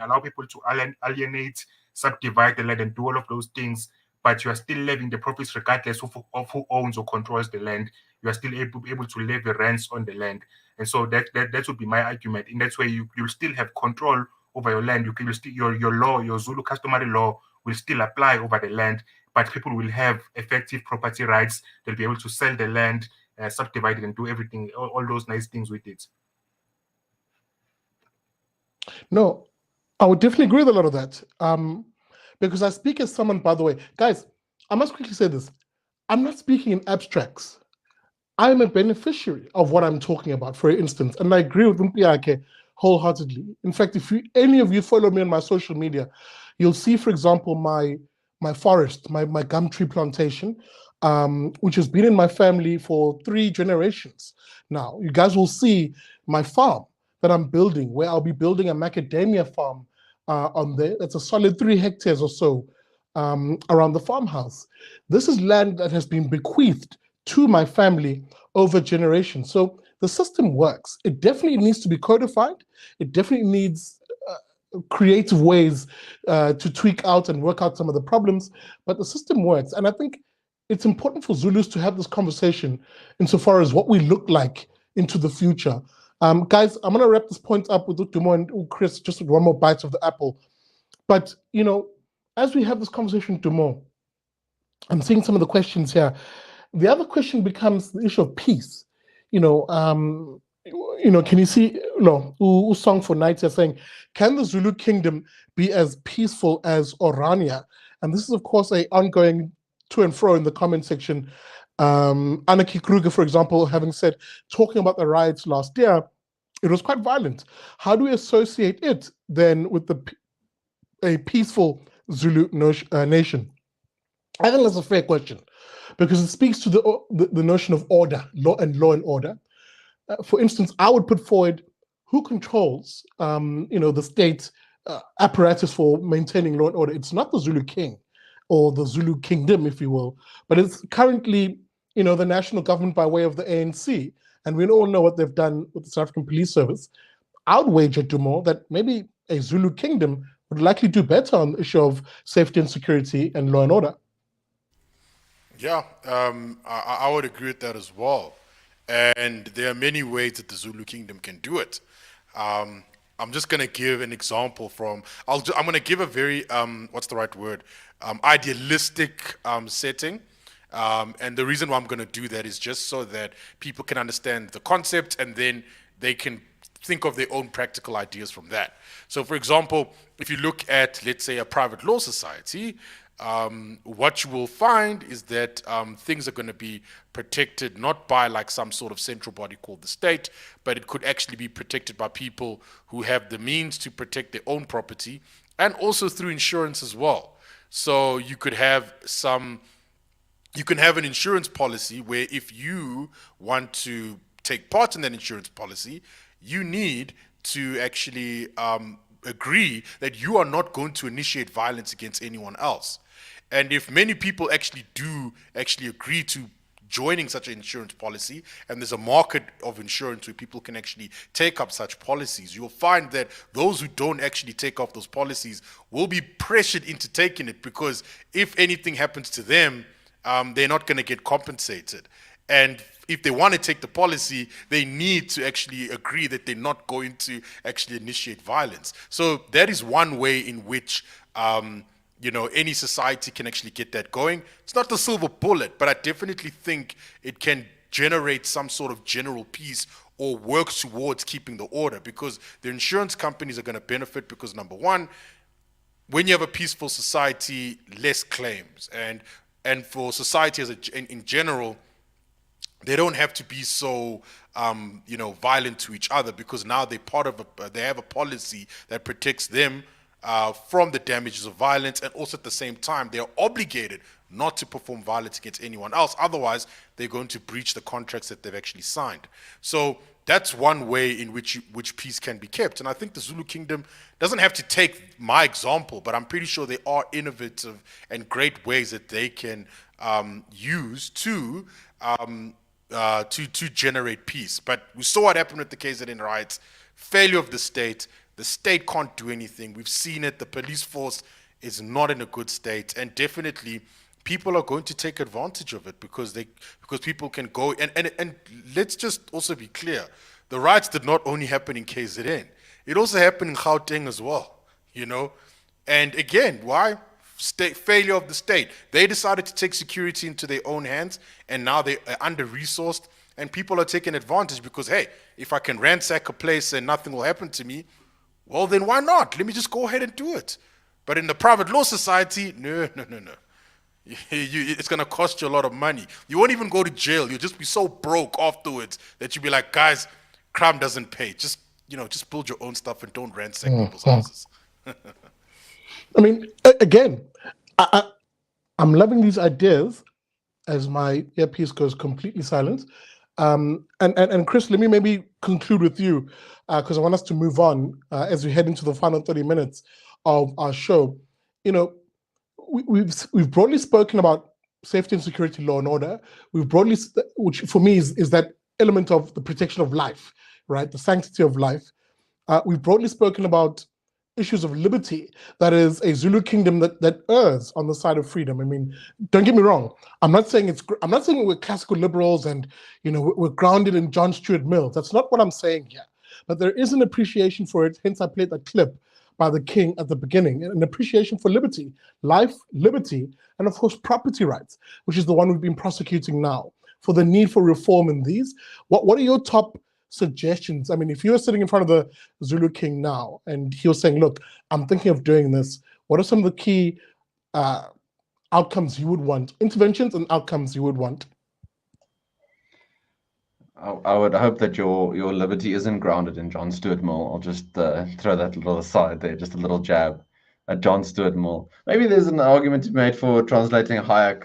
S4: allow people to alienate, subdivide the land, and do all of those things, but you are still levying the profits regardless of who owns or controls the land. You are still able to levy rents on the land. And so that would be my argument. In that way, you'll still have control over your land. Your law, your Zulu customary law will still apply over the land, but people will have effective property rights. They'll be able to sell the land, subdivide it, and do everything, all those nice things with it.
S1: No, I would definitely agree with a lot of that. Because I speak as someone, by the way, guys, I must quickly say this. I'm not speaking in abstracts. I'm a beneficiary of what I'm talking about, for instance, and I agree with Mpiyakhe wholeheartedly. In fact, if any of you follow me on my social media, you'll see, for example, my forest, my gum tree plantation, which has been in my family for 3 generations now. You guys will see my farm that I'm building, where I'll be building a macadamia farm on there. That's a solid 3 hectares or so around the farmhouse. This is land that has been bequeathed to my family over generations. So the system works. It definitely needs to be codified. It definitely needs creative ways to tweak out and work out some of the problems, but the system works. And I think it's important for Zulus to have this conversation insofar as what we look like into the future. Guys, I'm going to wrap this point up with Dumo and Chris, just with one more bite of the apple. But, you know, as we have this conversation, Dumo, I'm seeing some of the questions here. The other question becomes the issue of peace. Can you see, Song for Night is saying, can the Zulu Kingdom be as peaceful as Orania? And this is, of course, an ongoing to and fro in the comment section. Anarchy Kruger, for example, talking about the riots last year, it was quite violent. How do we associate it then with a peaceful Zulu nation? I think that's a fair question because it speaks to the notion of order, law and order. For instance, I would put forward who controls, the state apparatus for maintaining law and order. It's not the Zulu King or the Zulu Kingdom, if you will, but it's currently, the national government by way of the ANC. And we all know what they've done with the South African Police Service. I would wager, Dumo, that maybe a Zulu Kingdom would likely do better on the issue of safety and security and law and order.
S2: Yeah, I would agree with that as well. And there are many ways that the Zulu Kingdom can do it. I'm just going to give an example I'm going to give a very, what's the right word, idealistic setting. And the reason why I'm going to do that is just so that people can understand the concept and then they can think of their own practical ideas from that. So, for example, if you look at, let's say, a private law society, what you will find is that things are going to be protected not by like some sort of central body called the state, but it could actually be protected by people who have the means to protect their own property and also through insurance as well. So you could have an insurance policy where if you want to take part in that insurance policy, you need to actually agree that you are not going to initiate violence against anyone else. And if many people actually agree to joining such an insurance policy, and there's a market of insurance where people can actually take up such policies, you'll find that those who don't actually take up those policies will be pressured into taking it, because if anything happens to them, they're not going to get compensated. And if they want to take the policy, they need to actually agree that they're not going to actually initiate violence. So that is one way in which any society can actually get that going. It's not the silver bullet, but I definitely think it can generate some sort of general peace or work towards keeping the order, because the insurance companies are going to benefit because, number one, when you have a peaceful society, less claims. And for society in general, they don't have to be so violent to each other, because now they have a policy that protects them from the damages of violence, and also at the same time they are obligated not to perform violence against anyone else. Otherwise, they're going to breach the contracts that they've actually signed. So that's one way in which peace can be kept. And I think the Zulu Kingdom doesn't have to take my example, but I'm pretty sure there are innovative and great ways that they can use to generate peace. But we saw what happened with the KZN riots. Failure of the state. The state can't do anything. We've seen it. The police force is not in a good state, and definitely people are going to take advantage of it because people can go and let's just also be clear. The riots did not only happen in KZN. It also happened in Gauteng as well, And again, why? Failure of the state. They decided to take security into their own hands, and now they are under-resourced, and people are taking advantage because, hey, if I can ransack a place and nothing will happen to me, well, then why not? Let me just go ahead and do it. But in the private law society, no. It's going to cost you a lot of money. You won't even go to jail. You'll just be so broke afterwards that you'll be like, guys, crime doesn't pay. Just build your own stuff and don't ransack people's houses.
S1: I mean, again, I'm loving these ideas as my earpiece goes completely silent. And Chris, let me maybe conclude with you, because I want us to move on as we head into the final 30 minutes of our show. We've broadly spoken about safety and security, law and order. We've broadly, which for me is that element of the protection of life, right? The sanctity of life. We've broadly spoken about issues of liberty, that is a Zulu kingdom that errs on the side of freedom. I mean, don't get me wrong. I'm not saying we're classical liberals and we're grounded in John Stuart Mill. That's not what I'm saying here. But there is an appreciation for it. Hence, I played that clip by the King at the beginning. An appreciation for liberty, life, liberty, and of course property rights, which is the one we've been prosecuting now. For the need for reform in these, what are your top suggestions? I mean, if you were sitting in front of the Zulu King now and he was saying, look, I'm thinking of doing this, what are some of the key outcomes you would want, interventions and outcomes you would want?
S3: I would hope that your liberty isn't grounded in John Stuart Mill. I'll just throw that little aside there, just a little jab at John Stuart Mill. Maybe there's an argument to be made for translating Hayek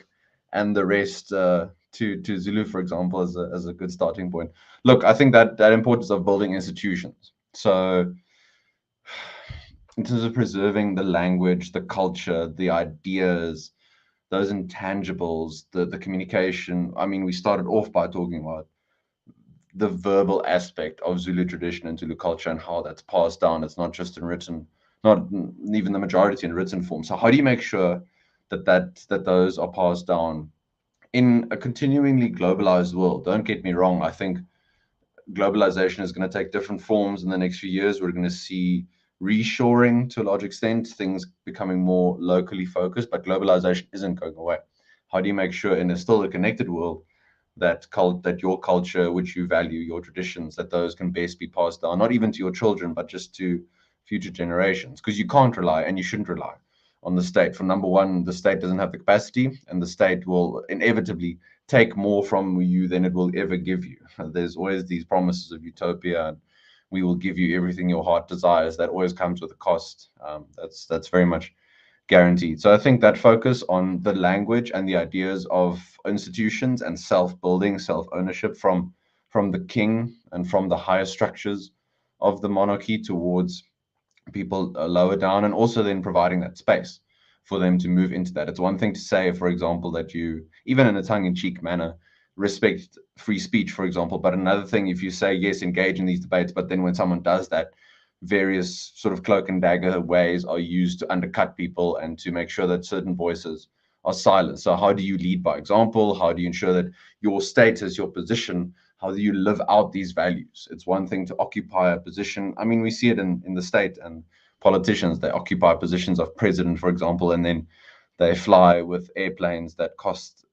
S3: and the rest to Zulu, for example, as a good starting point. Look, I think that importance of building institutions. So in terms of preserving the language, the culture, the ideas, those intangibles, the communication. I mean, we started off by talking about the verbal aspect of Zulu tradition and Zulu culture and how that's passed down. It's not just in written, not even the majority in written form. So how do you make sure that those are passed down in a continually globalized world? Don't get me wrong. I think globalization is going to take different forms in the next few years. We're going to see reshoring to a large extent, things becoming more locally focused, but globalization isn't going away. How do you make sure in a still a connected world that your culture, which you value, your traditions, that those can best be passed down, not even to your children, but just to future generations? Because you can't rely, and you shouldn't rely, on the state. For number one, the state doesn't have the capacity, and the state will inevitably take more from you than it will ever give you. There's always these promises of utopia, and we will give you everything your heart desires. That always comes with a cost. That's very much guaranteed. So I think that focus on the language and the ideas of institutions and self-building, self-ownership from the king and from the higher structures of the monarchy towards people lower down, and also then providing that space for them to move into that. It's one thing to say, for example, that you, even in a tongue-in-cheek manner, respect free speech, for example, but another thing if you say, yes, engage in these debates, but then when someone does that, various sort of cloak and dagger ways are used to undercut people and to make sure that certain voices are silenced. So how do you lead by example? How do you ensure that your status, your position, how do you live out these values? It's one thing to occupy a position. I mean, we see it in the state, and politicians, they occupy positions of president, for example, and then they fly with airplanes that cost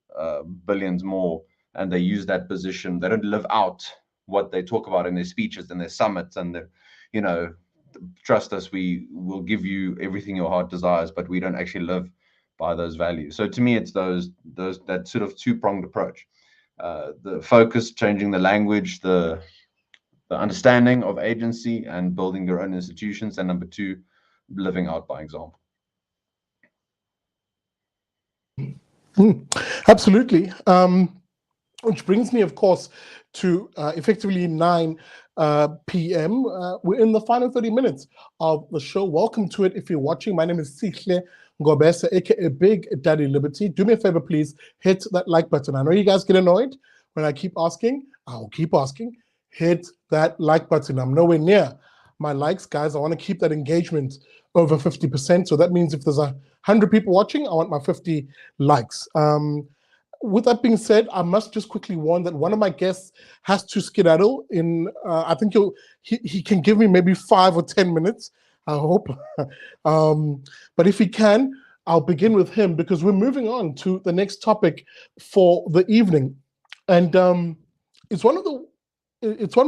S3: billions more, and they use that position. They don't live out what they talk about in their speeches and their summits and their, trust us, we will give you everything your heart desires, but we don't actually live by those values. So to me, it's that sort of two-pronged approach. The focus, changing the language, the understanding of agency and building your own institutions, and number two, living out by example.
S1: Absolutely. Which brings me, of course, to effectively 9 p.m. We're in the final 30 minutes of the show. Welcome to it if you're watching. My name is Sihle Ngobese, aka Big Daddy Liberty. Do me a favor, please, hit that like button. I know you guys get annoyed when I keep asking. I'll keep asking. Hit that like button. I'm nowhere near my likes, guys. I want to keep that engagement over 50%. So that means if there's 100 people watching, I want my 50 likes. With that being said, I must just quickly warn that one of my guests has to skedaddle in, I think he can give me maybe 5 or 10 minutes, I hope. But if he can, I'll begin with him because we're moving on to the next topic for the evening. And it's one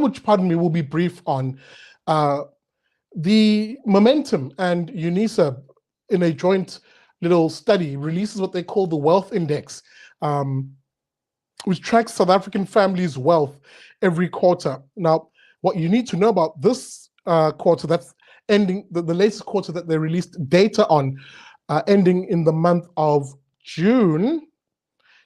S1: which, pardon me, will be brief on. The Momentum and UNISA, in a joint little study, releases what they call the Wealth Index, which tracks South African families' wealth every quarter. Now, what you need to know about this quarter that's ending, the latest quarter that they released data on, ending in the month of June.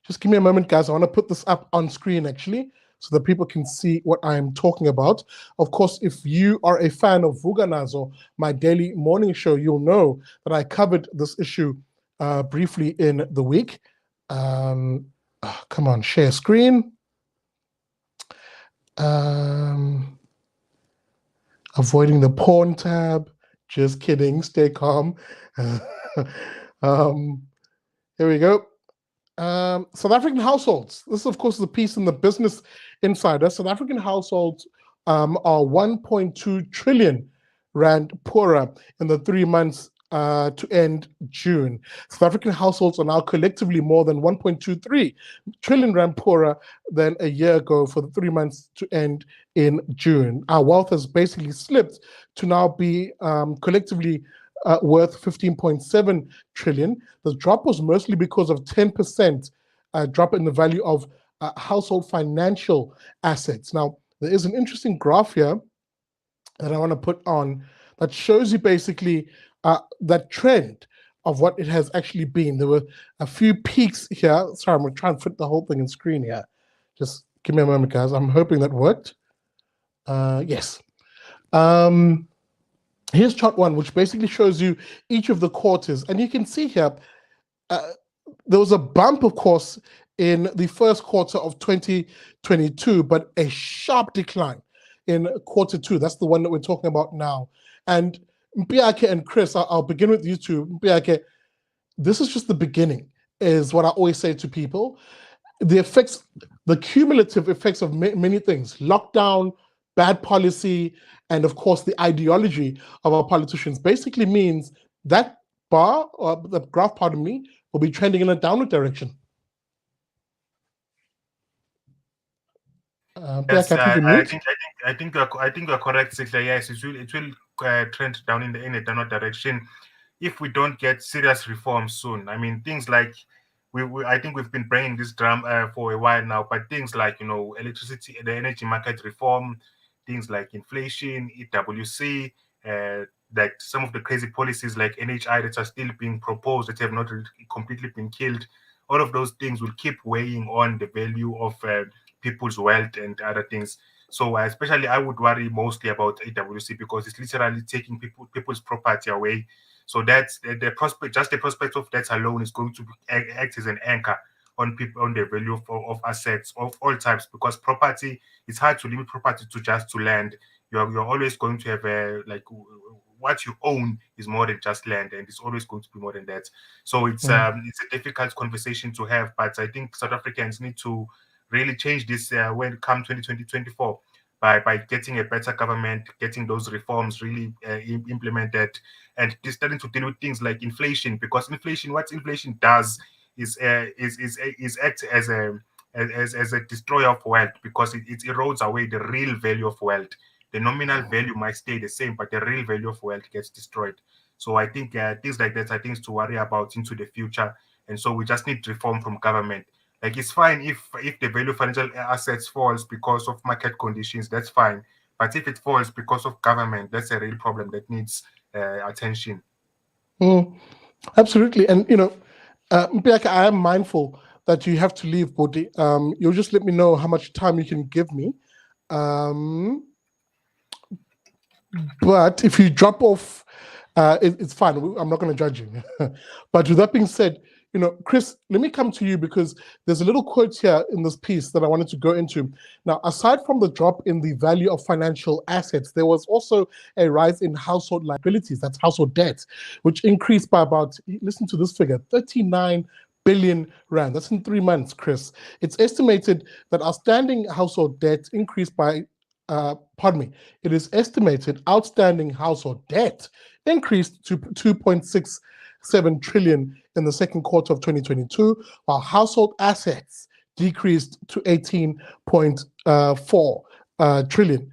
S1: Just give me a moment, guys. I want to put this up on screen, actually, so that people can see what I'm talking about. Of course, if you are a fan of Vuganazo, my daily morning show, you'll know that I covered this issue briefly in the week. Come on, share screen. Avoiding the porn tab. Just kidding. Stay calm. Here we go. South African households. This, of course, is a piece in the Business Insider. South African households are 1.2 trillion rand poorer in the 3 months to end June. South African households are now collectively more than 1.23 trillion rand poorer than a year ago for the 3 months to end in June. Our wealth has basically slipped to now be collectively worth 15.7 trillion. The drop was mostly because of 10% drop in the value of household financial assets. Now, there is an interesting graph here that I want to put on that shows you basically that trend of what it has actually been. There were a few peaks here. Sorry, I'm going to try and fit the whole thing in screen here. Just give me a moment, guys. I'm hoping that worked. Yes. Here's chart one, which basically shows you each of the quarters. And you can see here, there was a bump, of course, in the first quarter of 2022, but a sharp decline in quarter two. That's the one that we're talking about now. And Mpiyakhe and Chris, I'll begin with you two. Mpiyakhe, this is just the beginning, is what I always say to people. The effects, the cumulative effects of many things, lockdown, bad policy, and of course the ideology of our politicians basically means that bar, or the graph, pardon me, will be trending in a downward direction.
S4: Yes,
S1: I
S4: think you're correct, Sikla. Yes, it will trend down in a downward direction if we don't get serious reforms soon. I mean, things like I think we've been bringing this drum for a while now, but things like electricity, the energy market reform, things like inflation, EWC, like some of the crazy policies like NHI that are still being proposed that have not completely been killed. All of those things will keep weighing on the value of people's wealth and other things. So especially I would worry mostly about AWC because it's literally taking people's property away. So that's the prospect. Just the prospect of that alone is going to act as an anchor on people, on the value of assets of all types, because property, it's hard to limit property to land. You're always going to have what you own is more than just land, and it's always going to be more than that. So it's a difficult conversation to have, but I think South Africans need to really change this when it comes 2024 by getting a better government, getting those reforms really implemented, and starting to deal with things like inflation. Because what inflation does is act as a destroyer of wealth, because it erodes away the real value of wealth. The nominal value might stay the same, but the real value of wealth gets destroyed. So I think things like that are things to worry about into the future. And so we just need reform from government. Like, it's fine if the value of financial assets falls because of market conditions, that's fine. But if it falls because of government, that's a real problem that needs attention.
S1: Absolutely. And, Mpiyakhe, I am mindful that you have to leave, Bodi. You'll just let me know how much time you can give me. But if you drop off, it's fine. I'm not going to judge you. But with that being said, Chris, let me come to you, because there's a little quote here in this piece that I wanted to go into. Now, aside from the drop in the value of financial assets, there was also a rise in household liabilities, that's household debt, which increased by about, listen to this figure, 39 billion rand. That's in 3 months, Chris. It's estimated that outstanding household debt increased by it is estimated outstanding household debt increased to 2.67 trillion in the second quarter of 2022, while household assets decreased to 18.4 trillion.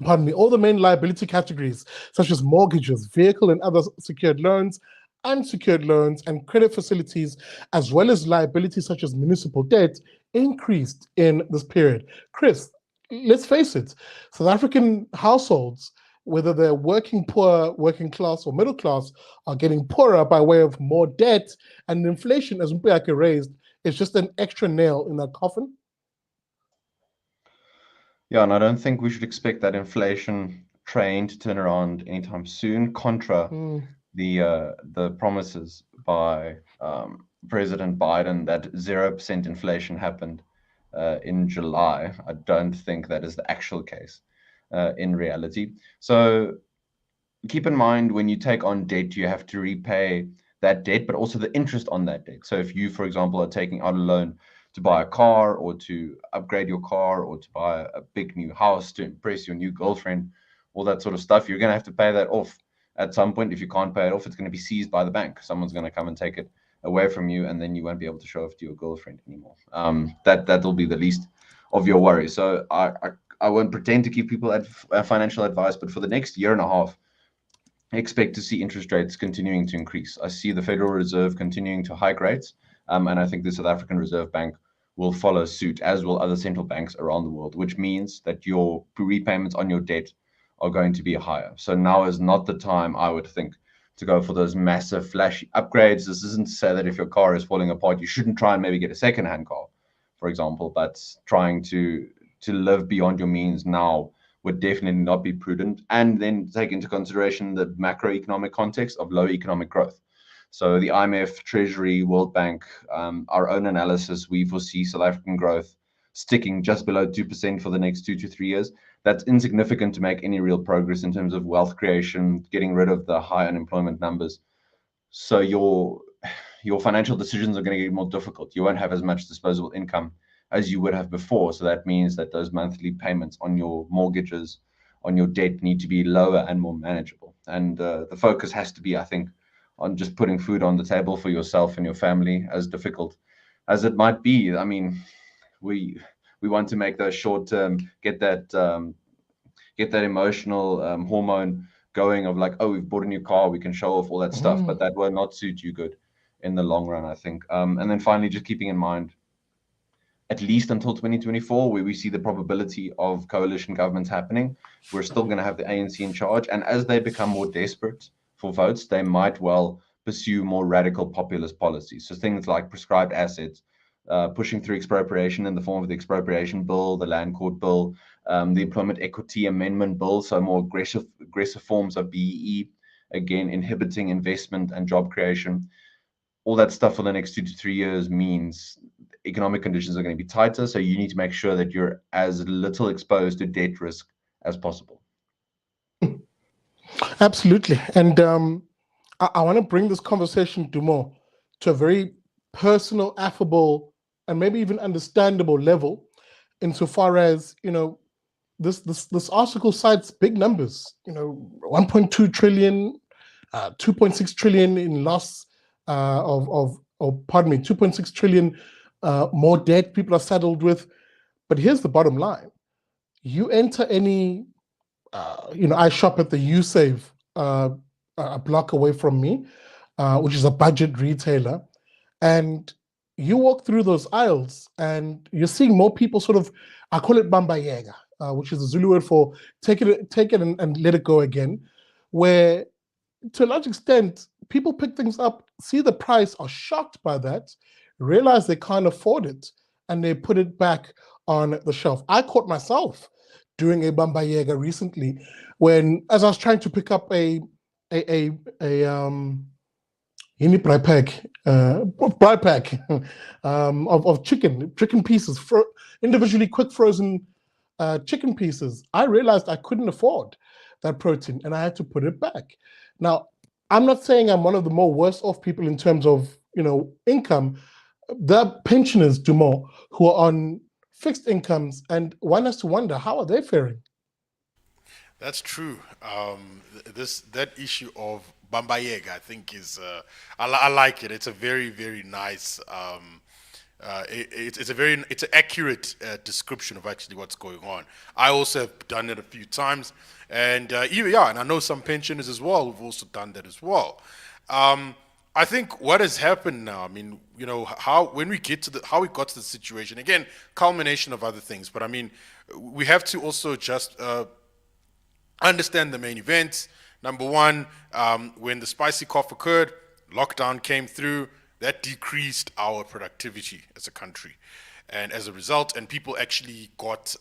S1: Pardon me. All the main liability categories, such as mortgages, vehicle and other secured loans, unsecured loans, and credit facilities, as well as liabilities such as municipal debt, increased in this period. Chris, let's face it, South African households, whether they're working poor, working class, or middle class, are getting poorer by way of more debt, and inflation, as Mpiyakhe raised, is just an extra nail in that coffin.
S3: Yeah, and I don't think we should expect that inflation train to turn around anytime soon, contra the promises by President Biden that 0% inflation happened in July. I don't think that is the actual case in reality. So keep in mind when you take on debt, you have to repay that debt, but also the interest on that debt. So if you, for example, are taking out a loan to buy a car or to upgrade your car or to buy a big new house to impress your new girlfriend, all that sort of stuff, you're going to have to pay that off at some point. If you can't pay it off, it's going to be seized by the bank. Someone's going to come and take it away from you, and then you won't be able to show off to your girlfriend anymore. That'll be the least of your worries. So I won't pretend to give people financial advice, but for the next year and a half, I expect to see interest rates continuing to increase. I see the Federal Reserve continuing to hike rates, and I think the South African Reserve Bank will follow suit, as will other central banks around the world, which means that your repayments on your debt are going to be higher. So now is not the time, I would think, to go for those massive flashy upgrades. This isn't to say that if your car is falling apart, you shouldn't try and maybe get a second-hand car, for example, but trying to live beyond your means now would definitely not be prudent, and then take into consideration the macroeconomic context of low economic growth. So the IMF, Treasury, World Bank, our own analysis, we foresee South African growth sticking just below 2% for the next 2 to 3 years. That's insignificant to make any real progress in terms of wealth creation, getting rid of the high unemployment numbers. So your financial decisions are going to get more difficult. You won't have as much disposable income as you would have before. So that means that those monthly payments on your mortgages, on your debt, need to be lower and more manageable. And the focus has to be, I think, on just putting food on the table for yourself and your family, as difficult as it might be. I mean, we want to make those short term, get that emotional hormone going of like, oh, we've bought a new car, we can show off all that stuff, but that will not suit you good in the long run, I think. And then finally, just keeping in mind, at least until 2024, where we see the probability of coalition governments happening, we're still going to have the ANC in charge. And as they become more desperate for votes, they might well pursue more radical populist policies. So things like prescribed assets, pushing through expropriation in the form of the expropriation bill, the land court bill, the employment equity amendment bill, so more aggressive forms of BEE, again, inhibiting investment and job creation. All that stuff for the next 2 to 3 years means economic conditions are going to be tighter. So you need to make sure that you're as little exposed to debt risk as possible.
S1: Absolutely. And I want to bring this conversation, Dumo, to a very personal, affable, and maybe even understandable level, insofar as, this article cites big numbers, 1.2 trillion, 2.6 trillion in loss of 2.6 trillion more debt people are saddled with. But here's the bottom line. You enter any, I shop at the USave, a block away from me, which is a budget retailer. And you walk through those aisles and you're seeing more people sort of, I call it bambayega, which is a Zulu word for take it and let it go again, where to a large extent, people pick things up, see the price, are shocked by that, realize they can't afford it, and they put it back on the shelf. I caught myself doing a bambayega recently when, as I was trying to pick up a braai pack of chicken pieces, individually quick frozen chicken pieces, I realized I couldn't afford that protein and I had to put it back. Now, I'm not saying I'm one of the more worse off people in terms of income. There are pensioners, Dumo, who are on fixed incomes, and one has to wonder, how are they faring?
S2: That's true. That issue of Bambayega, I think, is I like it. It's a very, very nice. It's an accurate description of actually what's going on. I also have done it a few times, and and I know some pensioners as well who've also done that as well. I think what has happened now, I mean, how we got to the situation, again, culmination of other things, but I mean, we have to also just understand the main events. Number one, when the spicy cough occurred, lockdown came through, that decreased our productivity as a country. And as a result, and people actually got,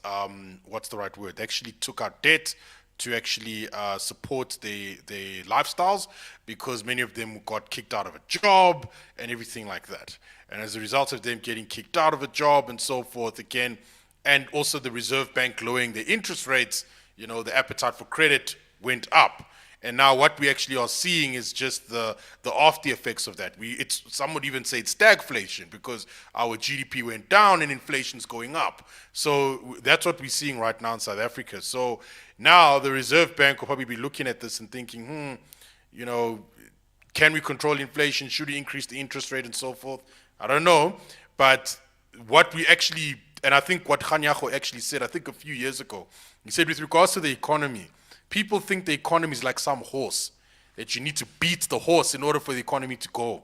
S2: what's the right word? They actually took out debt to actually support their lifestyles, because many of them got kicked out of a job and everything like that. And as a result of them getting kicked out of a job and so forth again, and also the Reserve Bank lowering their interest rates, the appetite for credit went up. And now what we actually are seeing is just the after effects of that. Some would even say it's stagflation because our GDP went down and inflation's going up. So that's what we're seeing right now in South Africa. So now the Reserve Bank will probably be looking at this and thinking, can we control inflation? Should we increase the interest rate and so forth? I don't know. But what we actually, and I think what Kganyago actually said, I think a few years ago, he said with regards to the economy, people think the economy is like some horse, that you need to beat the horse in order for the economy to go.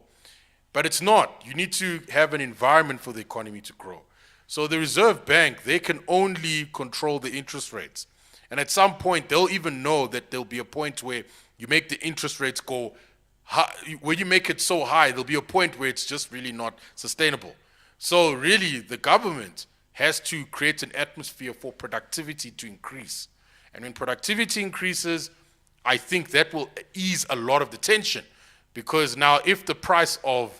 S2: But it's not. You need to have an environment for the economy to grow. So the Reserve Bank, they can only control the interest rates. And at some point, they'll even know that there'll be a point where you make the interest rates go high. When you make it so high, there'll be a point where it's just really not sustainable. So really, the government has to create an atmosphere for productivity to increase. And when productivity increases, I think that will ease a lot of the tension. Because now if the price of,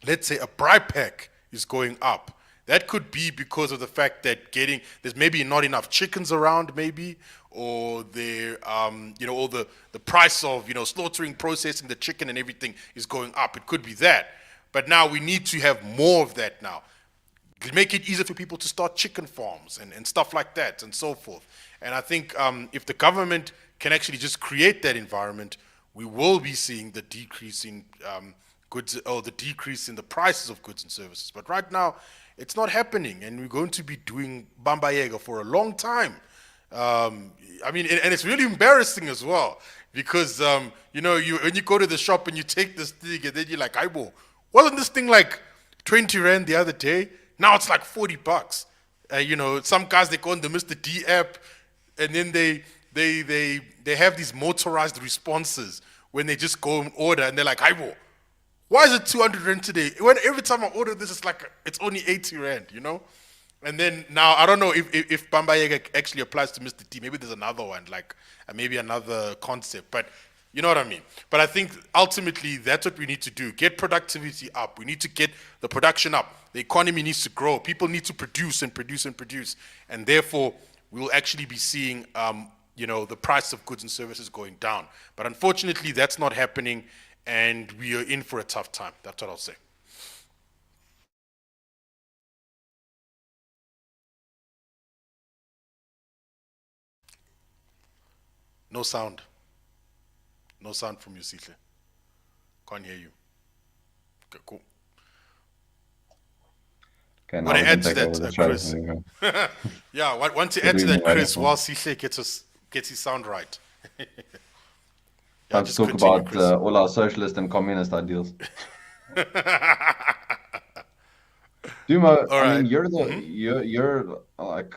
S2: let's say, a bribe pack is going up, that could be because of the fact that there's maybe not enough chickens around, maybe, or all the price of, slaughtering, processing the chicken and everything is going up. It could be that. But now we need to have more of that now. Make it easier for people to start chicken farms and stuff like that and so forth. And I think if the government can actually just create that environment, we will be seeing the decrease in goods, or the decrease in the prices of goods and services. But right now, it's not happening, and we're going to be doing Bamba Yaga for a long time. And it's really embarrassing as well, because when you go to the shop and you take this thing, and then you're like, "Aibo, wasn't this thing like 20 Rand the other day? Now it's like $40. Some guys, they go on the Mr. D app, and then they have these motorized responses when they just go and order, and they're like, "Aibo, why is it 200 Rand today? When every time I order this, it's only 80 Rand, And then now, I don't know if Bamba Yaga actually applies to Mr. D. Maybe there's another one, maybe another concept, but you know what I mean? But I think ultimately that's what we need to do. Get productivity up. We need to get the production up. The economy needs to grow. People need to produce and produce and produce. And therefore, we'll actually be seeing, the price of goods and services going down. But unfortunately, that's not happening, and we are in for a tough time. That's what I'll say. No sound. No sound from you, Sihle. Can't hear you. Okay, cool.
S3: Okay, now
S2: Want
S3: we
S2: to
S3: can
S2: add to
S3: take over the
S2: that,
S3: show.
S2: Chris?
S3: There you go.
S2: Yeah, want to
S3: We're
S2: add to
S3: doing
S2: that,
S3: the
S2: Chris,
S3: right
S2: while Sihle gets his sound right.
S3: Time to
S2: just
S3: talk
S2: continue,
S3: about
S2: Chris.
S3: all our socialist and communist ideals. Dumo,
S2: All
S3: I
S2: right.
S3: mean, you're like,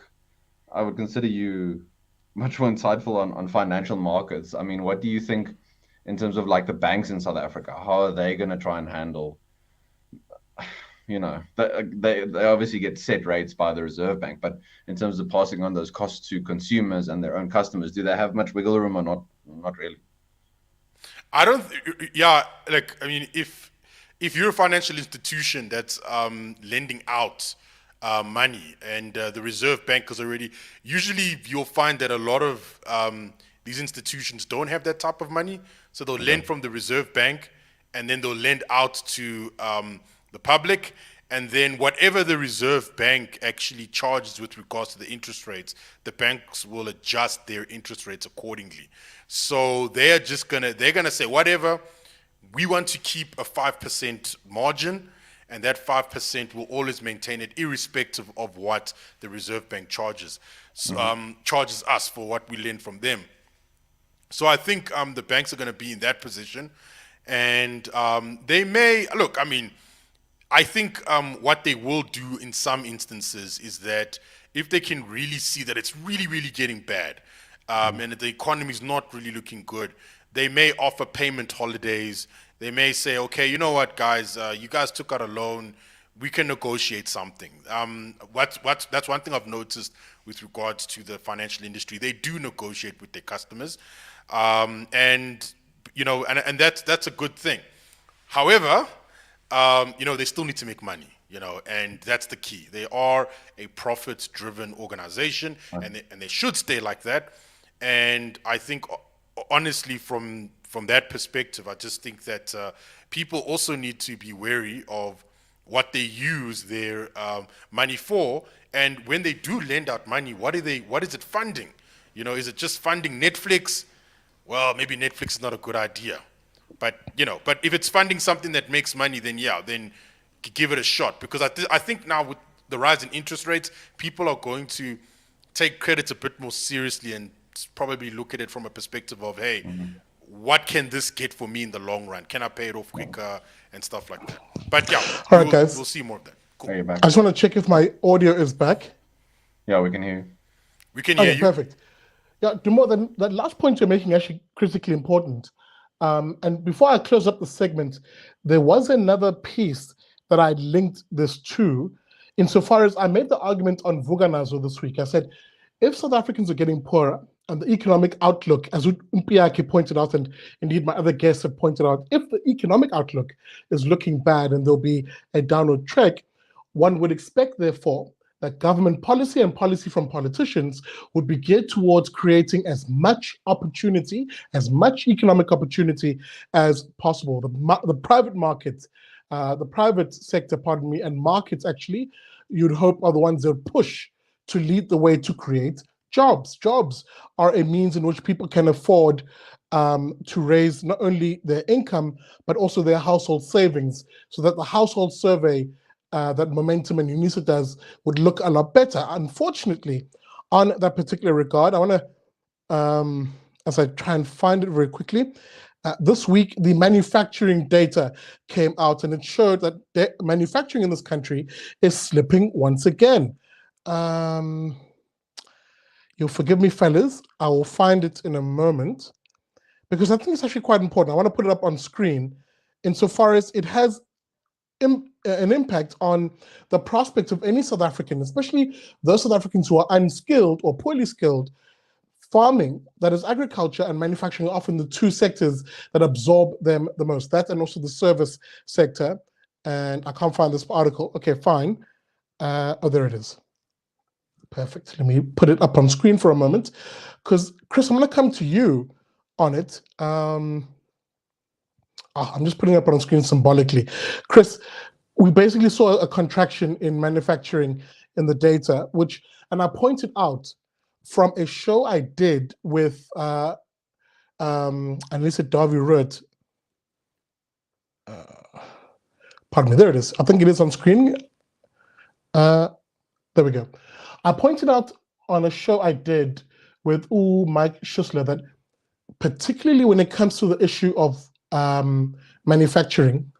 S3: I would consider you much more insightful on financial markets. I mean, what do you think in terms of the banks in South Africa? How are they going to try and handle, they obviously get set rates by the Reserve Bank, but in terms of passing on those costs to consumers and their own customers, do they have much wiggle room or not? Not really.
S2: I don't. If you're a financial institution that's lending out money, and the Reserve Bank is already, usually you'll find that a lot of these institutions don't have that type of money, so they'll lend from the Reserve Bank, and then they'll lend out to the public, and then whatever the Reserve Bank actually charges with regards to the interest rates, the banks will adjust their interest rates accordingly. So they're gonna say, whatever, we want to keep a 5% margin, and that 5% will always maintain it irrespective of what the Reserve Bank charges us for what we lend from them. So I think the banks are going to be in that position, and they may look. I think what they will do in some instances is that if they can really see that it's really, really getting bad, and that the economy is not really looking good, they may offer payment holidays. They may say, okay, you know what, guys, you guys took out a loan. We can negotiate something. That's one thing I've noticed with regards to the financial industry. They do negotiate with their customers, and that's a good thing. However, they still need to make money, and that's the key. They are a profit-driven organization, and they should stay like that. And I think honestly, from that perspective, I just think that people also need to be wary of what they use their money for, and when they do lend out money, what is it funding? You know, is it just funding Netflix? Well, maybe Netflix is not a good idea, but but if it's funding something that makes money, then yeah, then give it a shot, because I think now with the rise in interest rates, people are going to take credit a bit more seriously and probably look at it from a perspective of, hey, what can this get for me in the long run? Can I pay it off quicker and stuff like that? But yeah,
S1: All right, guys.
S2: we'll see more of that. Cool.
S3: Are you back?
S1: I just want to check if my audio is back.
S3: Yeah, we can hear you.
S2: We can hear
S1: Okay,
S2: you.
S1: perfect. Yeah, Dumo, then that last point you're making is actually critically important. And before I close up the segment, there was another piece that I linked this to, insofar as I made the argument on Vuganazo this week. I said, if South Africans are getting poorer and the economic outlook, as Mpiyakhe pointed out, and indeed my other guests have pointed out, if the economic outlook is looking bad and there'll be a downward trek, one would expect, therefore, that government policy and policy from politicians would be geared towards creating as much opportunity, as much economic opportunity as possible. The private market, the private sector, pardon me, and markets actually, you'd hope are the ones that push to lead the way to create jobs. Jobs are a means in which people can afford to raise not only their income, but also their household savings, so that the household survey that Momentum and UNISA does would look a lot better. Unfortunately, on that particular regard, I want to, as I try and find it very quickly, this week, the manufacturing data came out, and it showed that manufacturing in this country is slipping once again. You'll forgive me, fellas. I will find it in a moment, because I think it's actually quite important. I want to put it up on screen insofar as it has an impact on the prospect of any South African, especially those South Africans who are unskilled or poorly skilled. Farming, that is agriculture, and manufacturing are often the two sectors that absorb them the most. That and also the service sector. And I can't find this article. Okay, fine. Oh, there it is. Perfect. Let me put it up on screen for a moment, because Chris, I'm going to come to you on it. I'm just putting it up on screen symbolically. Chris, we basically saw a contraction in manufacturing in the data, and I pointed out from a show I did with Annelise Darby Root. Pardon me, there it is. I think it is on screen. There we go. I pointed out on a show I did with Mike Schussler that particularly when it comes to the issue of manufacturing,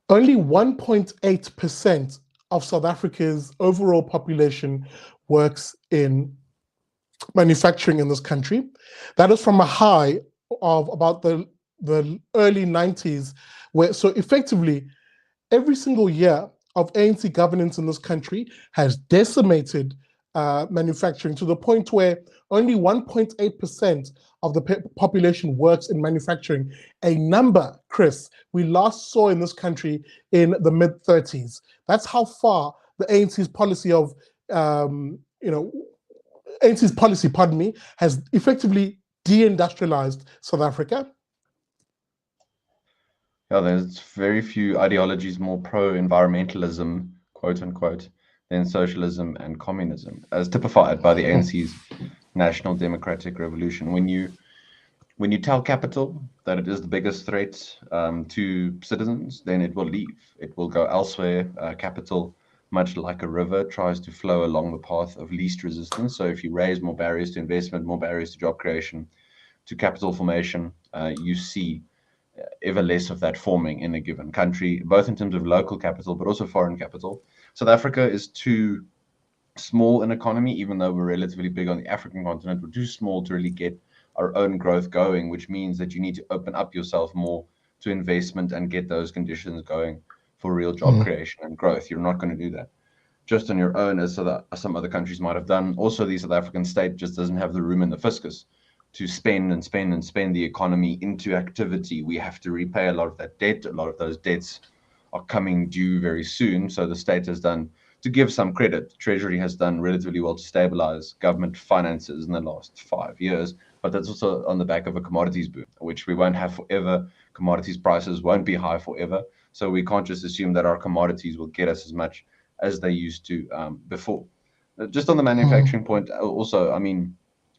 S1: only 1.8% of South Africa's overall population works in manufacturing in this country. That is from a high of about the early 90s, so effectively every single year of ANC governance in this country has decimated manufacturing to the point where only 1.8% of the population works in manufacturing, a number, Chris, we last saw in this country in the mid-30s. That's how far the ANC's policy of, ANC's policy, pardon me, has effectively deindustrialized South Africa.
S3: Yeah, there's very few ideologies more pro-environmentalism, quote unquote, than socialism and communism, as typified by the ANC's National Democratic Revolution. When you tell capital that it is the biggest threat to citizens, then it will leave. It will go elsewhere. Capital, much like a river, tries to flow along the path of least resistance. So if you raise more barriers to investment, more barriers to job creation, to capital formation, you see ever less of that forming in a given country, both in terms of local capital, but also foreign capital. South Africa is too small an economy, even though we're relatively big on the African continent. We're too small to really get our own growth going, which means that you need to open up yourself more to investment and get those conditions going for real job creation and growth. You're not going to do that just on your own, as some other countries might have done. Also, the South African state just doesn't have the room in the fiscus to spend the economy into activity. We have to repay a lot of that debt. A lot of those debts are coming due very soon. So the state has done, to give some credit, Treasury has done relatively well to stabilize government finances in the last 5 years, but that's also on the back of a commodities boom, which we won't have forever. Commodities prices won't be high forever. So we can't just assume that our commodities will get us as much as they used to before. Just on the manufacturing point, also, I mean,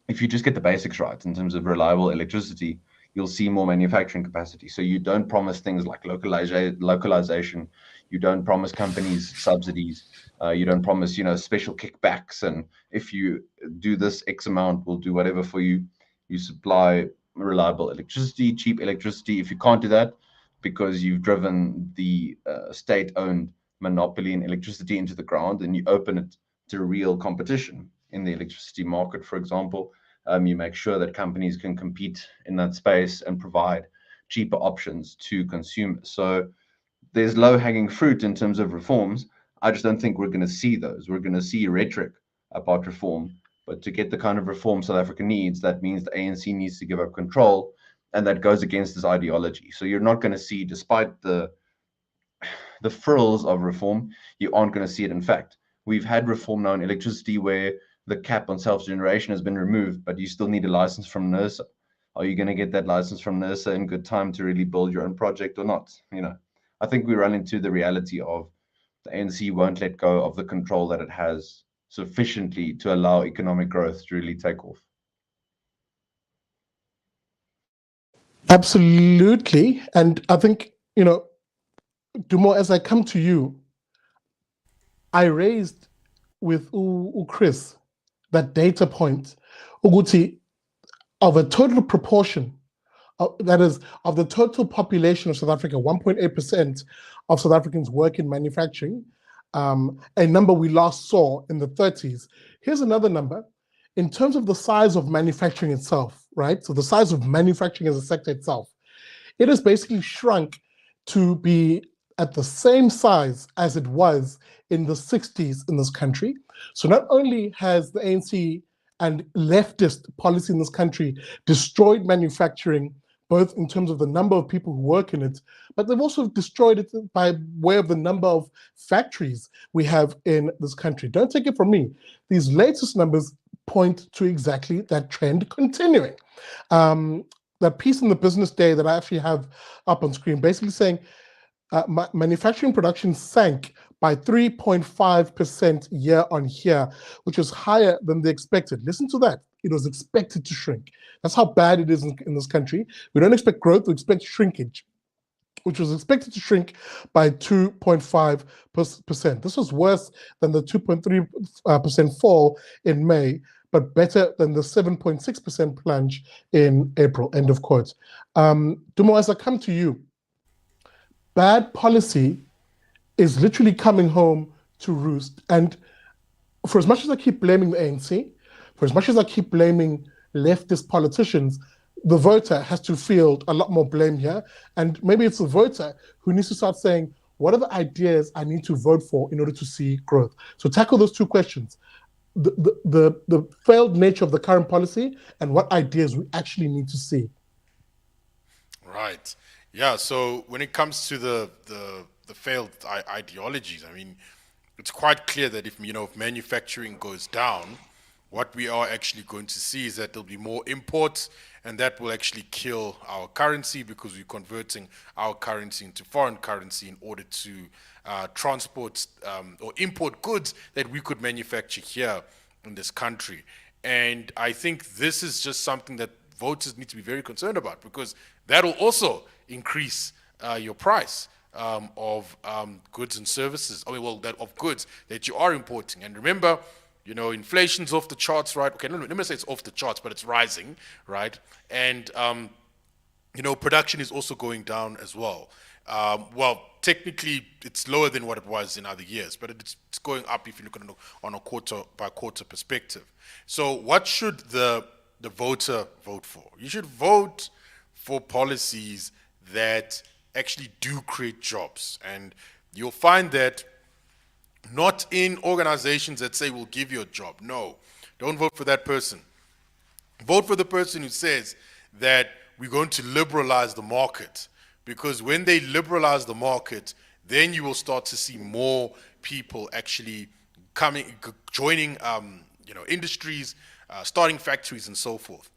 S3: if you just get the basics right in terms of reliable electricity, you'll see more manufacturing capacity. So you don't promise things like localization. You don't promise companies subsidies. You don't promise, special kickbacks. And if you do this X amount, we'll do whatever for you. You supply reliable electricity, cheap electricity. If you can't do that because you've driven the state-owned monopoly in electricity into the ground, and you open it to real competition in the electricity market, for example, you make sure that companies can compete in that space and provide cheaper options to consumers. So there's low-hanging fruit in terms of reforms. I just don't think we're going to see those. We're going to see rhetoric about reform, but to get the kind of reform South Africa needs, that means the ANC needs to give up control, and that goes against this ideology. So you're not going to see, despite the frills of reform, you aren't going to see it in fact. We've had reform now in electricity where the cap on self-generation has been removed, but you still need a license from NERSA. Are you going to get that license from NERSA in good time to really build your own project or not? I think we run into the reality of the ANC won't let go of the control that it has sufficiently to allow economic growth to really take off.
S1: Absolutely. And I think, Dumo, as I come to you, I raised with Chris that data point, Uguti, of a total proportion, that is, of the total population of South Africa, 1.8% of South Africans work in manufacturing, a number we last saw in the 30s. Here's another number. In terms of the size of manufacturing itself, right? So the size of manufacturing as a sector itself, it has basically shrunk to be at the same size as it was in the 60s in this country. So not only has the ANC and leftist policy in this country destroyed manufacturing, both in terms of the number of people who work in it, but they've also destroyed it by way of the number of factories we have in this country. Don't take it from me. These latest numbers point to exactly that trend continuing. That piece in the Business Day that I actually have up on screen, basically saying manufacturing production sank by 3.5% year on year, which was higher than they expected. Listen to that. It was expected to shrink. That's how bad it is in this country. We don't expect growth, we expect shrinkage, which was expected to shrink by 2.5%. This was worse than the 2.3% fall in May, but better than the 7.6% plunge in April, end of quote. Dumo, as I come to you, bad policy is literally coming home to roost. And for as much as I keep blaming the ANC, for as much as I keep blaming leftist politicians, the voter has to field a lot more blame here. And maybe it's the voter who needs to start saying, what are the ideas I need to vote for in order to see growth? So tackle those two questions. The failed nature of the current policy and what ideas we actually need to see.
S2: Right. Yeah. So when it comes to the failed ideologies, I mean, it's quite clear that if manufacturing goes down, what we are actually going to see is that there'll be more imports, and that will actually kill our currency because we're converting our currency into foreign currency in order to transport or import goods that we could manufacture here in this country. And I think this is just something that voters need to be very concerned about, because that will also increase your price of goods and services. Of goods that you are importing. And remember, inflation's off the charts, right? Okay, let me say it's off the charts, but it's rising, right? And production is also going down as well. Technically, it's lower than what it was in other years, but it's going up if you look at it on a quarter-by-quarter perspective. So what should the voter vote for? You should vote for policies that actually do create jobs. And you'll find that not in organizations that say we'll give you a job. No, don't vote for that person. Vote for the person who says that we're going to liberalize the market, because when they liberalize the market, then you will start to see more people actually joining industries, starting factories and so forth.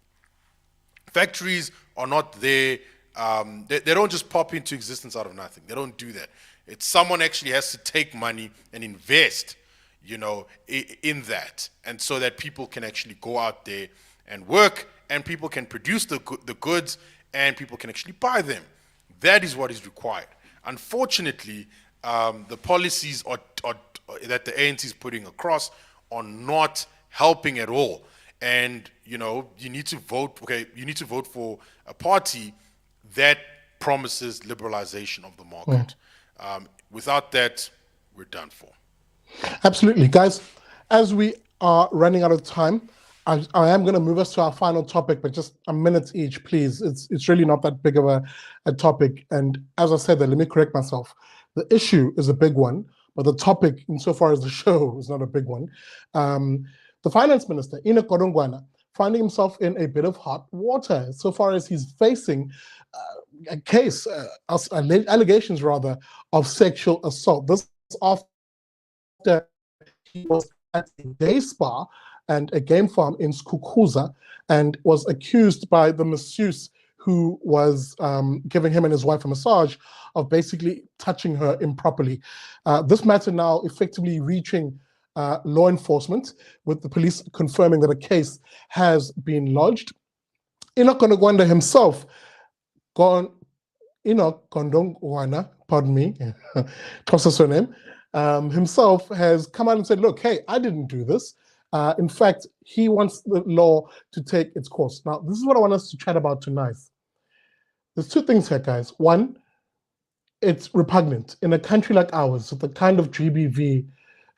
S2: Factories are not there. They don't just pop into existence out of nothing. They don't do that. It's someone actually has to take money and invest, in that, and so that people can actually go out there and work, and people can produce the goods, and people can actually buy them. That is what is required. Unfortunately, the policies that the ANC is putting across are not helping at all. And you need to vote. Okay, you need to vote for a party that promises liberalization of the market. Without that, we're done for.
S1: Absolutely, guys. As we are running out of time, I am going to move us to our final topic, but just a minute each, please. It's really not that big of a topic. And as I said, let me correct myself. The issue is a big one, but the topic, insofar as the show, is not a big one. The finance minister, Enoch Godongwana, finding himself in a bit of hot water so far as he's facing a case, allegations rather, of sexual assault. This after he was at a day spa and a game farm in Skukuza and was accused by the masseuse who was giving him and his wife a massage of basically touching her improperly. This matter now effectively reaching law enforcement, with the police confirming that a case has been lodged. Enoch Godongwana himself, Enoch Godongwana, pardon me, toss a surname, himself has come out and said, look, hey, I didn't do this. In fact, he wants the law to take its course. Now, this is what I want us to chat about tonight. There's two things here, guys. One, it's repugnant in a country like ours, with the kind of GBV,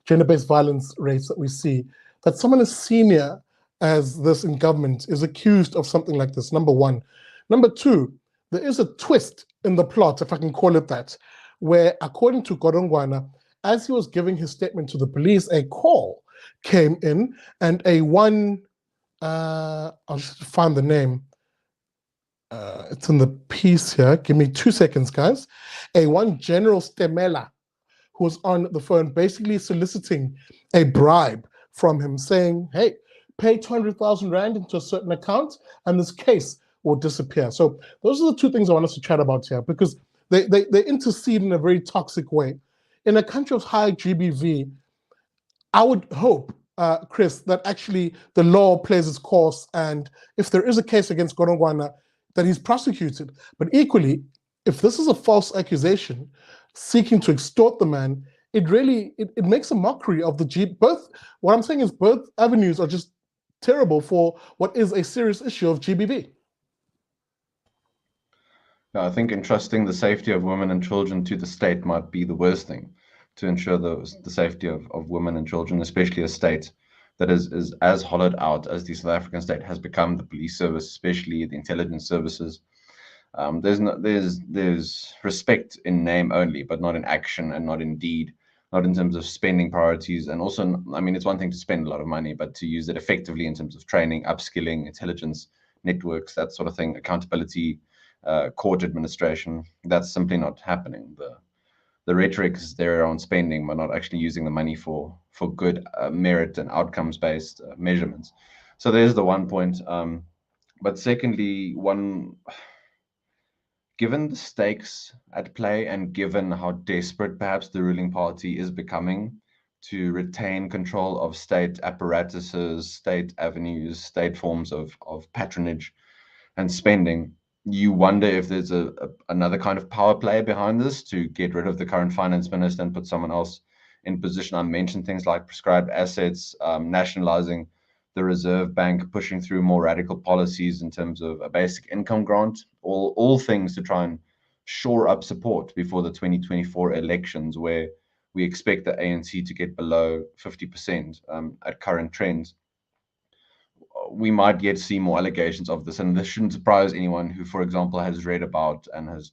S1: gender-based violence rates that we see, that someone as senior as this in government is accused of something like this, number one. Number two, there is a twist in the plot, if I can call it that, where, according to Godongwana, as he was giving his statement to the police, a call came in, and I'll just find the name. It's in the piece here. Give me 2 seconds, guys. One General Stemela, who was on the phone, basically soliciting a bribe from him, saying, hey, pay 200,000 Rand into a certain account, and this case will disappear. So those are the two things I want us to chat about here, because they intercede in a very toxic way. In a country of high GBV, I would hope, Chris, that actually the law plays its course, and if there is a case against Godongwana, that he's prosecuted. But equally, if this is a false accusation seeking to extort the man, it makes a mockery of the both. What I'm saying is both avenues are just terrible for what is a serious issue of GBV.
S3: No, I think entrusting the safety of women and children to the state might be the worst thing to ensure the safety of women and children, especially a state that is as hollowed out as the South African state has become, the police service, especially the intelligence services. There's respect in name only, but not in action and not in deed, not in terms of spending priorities. And also, I mean, it's one thing to spend a lot of money, but to use it effectively in terms of training, upskilling, intelligence networks, that sort of thing, accountability, court administration, that's simply not happening. The rhetoric is there on spending, but not actually using the money for good merit and outcomes-based measurements. So there's the one point. But secondly, given the stakes at play and given how desperate perhaps the ruling party is becoming to retain control of state apparatuses, state avenues, state forms of patronage and spending, you wonder if there's another kind of power play behind this to get rid of the current finance minister and put someone else in position. I mentioned things like prescribed assets, nationalizing the Reserve Bank, pushing through more radical policies in terms of a basic income grant, all things to try and shore up support before the 2024 elections, where we expect the ANC to get below 50% at current trends. We might yet see more allegations of this, and this shouldn't surprise anyone who, for example, has read about and has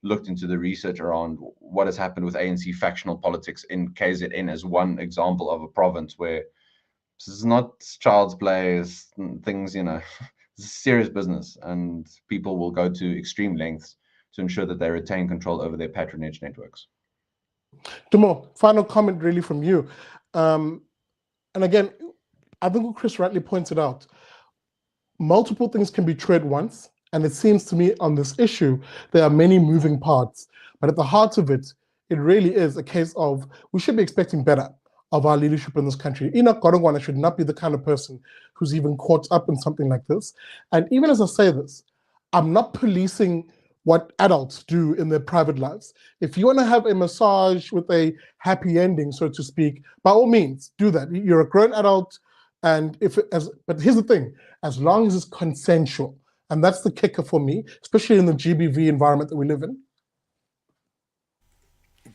S3: looked into the research around what has happened with ANC factional politics in KZN as one example of a province where this is not child's play, it's things, it's serious business, and people will go to extreme lengths to ensure that they retain control over their patronage networks.
S1: Dumo, final comment really from you. And again, I think what Chris rightly pointed out, multiple things can be true at once. And it seems to me on this issue, there are many moving parts. But at the heart of it, it really is a case of we should be expecting better of our leadership in this country. Enoch Godongwana should not be the kind of person who's even caught up in something like this. And even as I say this, I'm not policing what adults do in their private lives. If you want to have a massage with a happy ending, so to speak, by all means, do that. You're a grown adult, and but here's the thing: as long as it's consensual, and that's the kicker for me, especially in the GBV environment that we live in.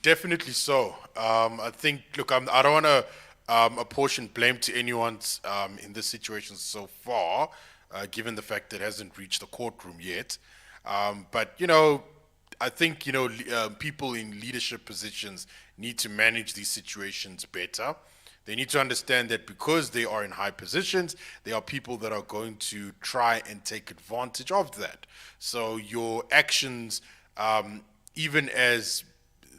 S2: Definitely so. I think, look, I don't want to apportion blame to anyone's in this situation so far, given the fact that it hasn't reached the courtroom yet. But, I think, people in leadership positions need to manage these situations better. They need to understand that because they are in high positions, there are people that are going to try and take advantage of that. So your actions, even as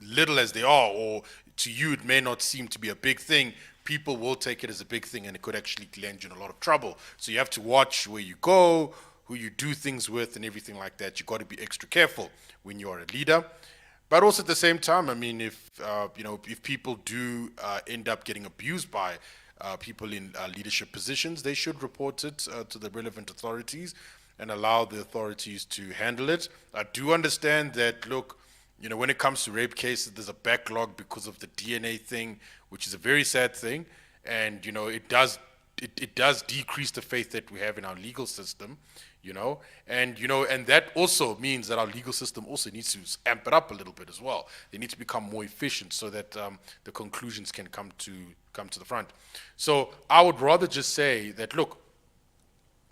S2: little as they are, or to you it may not seem to be a big thing, people will take it as a big thing, and it could actually land you in a lot of trouble. So you have to watch where you go, who you do things with, and everything like that. You got to be extra careful when you are a leader. But also at the same time, I mean, if people do end up getting abused by people in leadership positions, they should report it to the relevant authorities and allow the authorities to handle it. I do understand that, look, when it comes to rape cases, there's a backlog because of the DNA thing, which is a very sad thing. And, it does decrease the faith that we have in our legal system, and that also means that our legal system also needs to amp it up a little bit as well. They need to become more efficient so that the conclusions can come to the front. So I would rather just say that, look,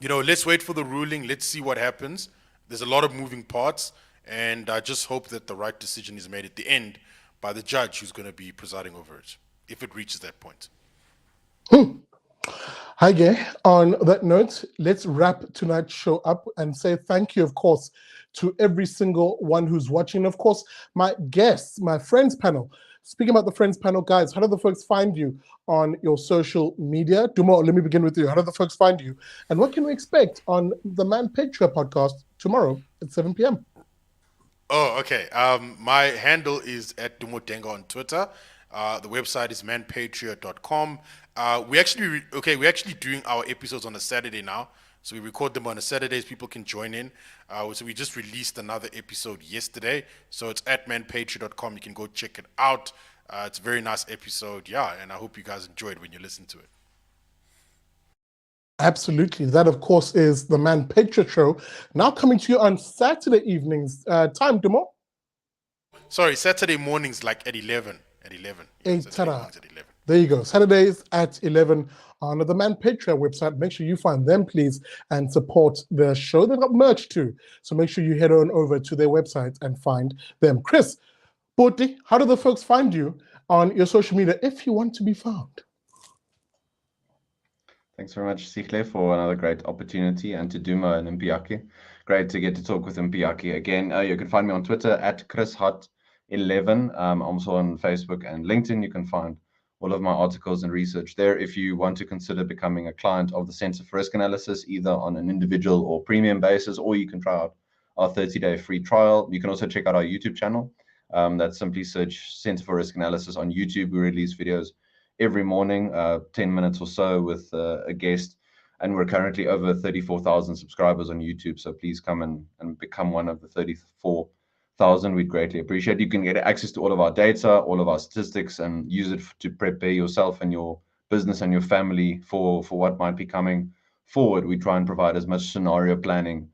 S2: let's wait for the ruling. Let's see what happens. There's a lot of moving parts. And I just hope that the right decision is made at the end by the judge who's going to be presiding over it, if it reaches that point.
S1: Hi, Gay. On that note, let's wrap tonight's show up and say thank you, of course, to every single one who's watching. Of course, my guests, my Friends panel. Speaking about the Friends panel, guys, how do the folks find you on your social media? Dumo, let me begin with you. How do the folks find you? And what can we expect on the Manpatria podcast tomorrow at 7 p.m.?
S2: Oh, okay. My handle is at Dumo Denga on Twitter. The website is manpatria.com. We're actually doing our episodes on a Saturday now. So we record them on a Saturdays. People can join in. So we just released another episode yesterday. So it's at manpatria.com. You can go check it out. It's a very nice episode. Yeah, and I hope you guys enjoyed when you listen to it.
S1: Absolutely. That, of course, is the Manpatria show. Now coming to you on Saturday evenings. Time, Dumo?
S2: Sorry, Saturday mornings like at 11. At 11. Yeah, Saturday mornings at 11.
S1: There you go. Saturdays at 11 on the Manpatria website. Make sure you find them, please, and support the show. They've got merch too. So make sure you head on over to their website and find them. Chris, Boti, how do the folks find you on your social media if you want to be found?
S3: Thanks very much, Sikhle, for another great opportunity, and to Dumo and Mpiyakhe. Great to get to talk with Mpiyakhe again. You can find me on Twitter at ChrisHot11. Also on Facebook and LinkedIn. You can find all of my articles and research there. If you want to consider becoming a client of the Center for Risk Analysis, either on an individual or premium basis, or you can try out our 30-day free trial. You can also check out our YouTube channel. That's simply search Center for Risk Analysis on YouTube. We release videos every morning, 10 minutes or so with a guest. And we're currently over 34,000 subscribers on YouTube. So please come and become one of the 34,000. We'd greatly appreciate it. You can get access to all of our data, all of our statistics, and use it to prepare yourself and your business and your family for what might be coming forward. We try and provide as much scenario planning,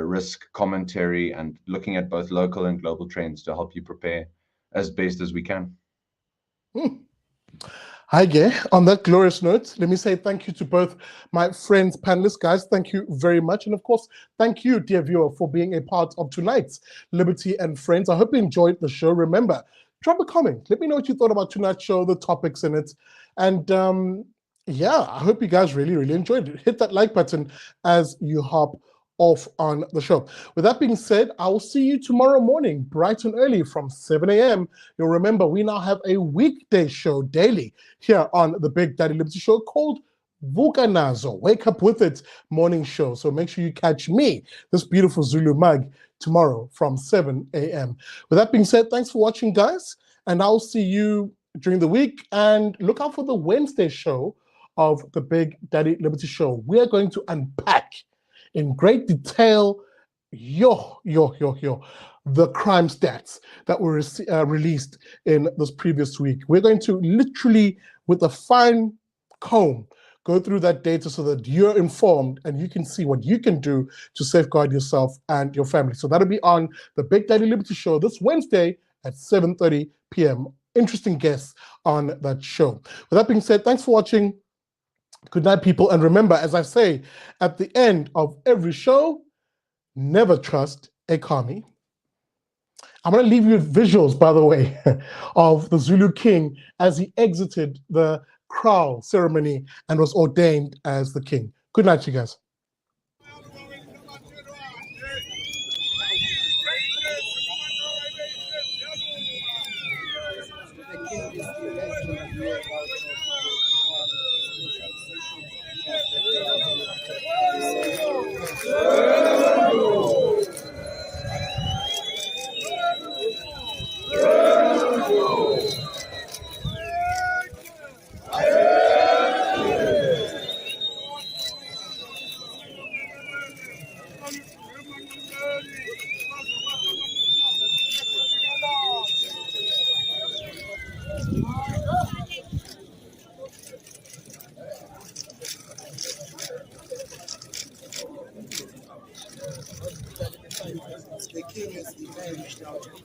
S3: risk commentary, and looking at both local and global trends to help you prepare as best as we can.
S1: Hi, Gay. On that glorious note, let me say thank you to both my Friends panelists. Guys, thank you very much. And of course, thank you, dear viewer, for being a part of tonight's Liberty and Friends. I hope you enjoyed the show. Remember, drop a comment. Let me know what you thought about tonight's show, the topics in it. And yeah, I hope you guys really, really enjoyed it. Hit that like button as you hop off on the show. With that being said, I will see you tomorrow morning, bright and early from 7 a.m. You'll remember we now have a weekday show daily here on the Big Daddy Liberty Show called Vuka Nazo, Wake Up With It morning show. So make sure you catch me, this beautiful Zulu mug, tomorrow from 7 a.m. With that being said, thanks for watching, guys. And I'll see you during the week. And look out for the Wednesday show of the Big Daddy Liberty Show. We are going to unpack in great detail the crime stats that were released in this previous week. We're going to literally, with a fine comb, go through that data so that you're informed and you can see what you can do to safeguard yourself and your family. So that'll be on the Big Daddy Liberty Show this Wednesday at 7:30 p.m. Interesting guests on that show. With that being said, thanks for watching. Good night, people. And remember, as I say at the end of every show, never trust a commie. I'm going to leave you with visuals, by the way, of the Zulu King as he exited the crown ceremony and was ordained as the king. Good night, you guys.
S5: The king is emerged out of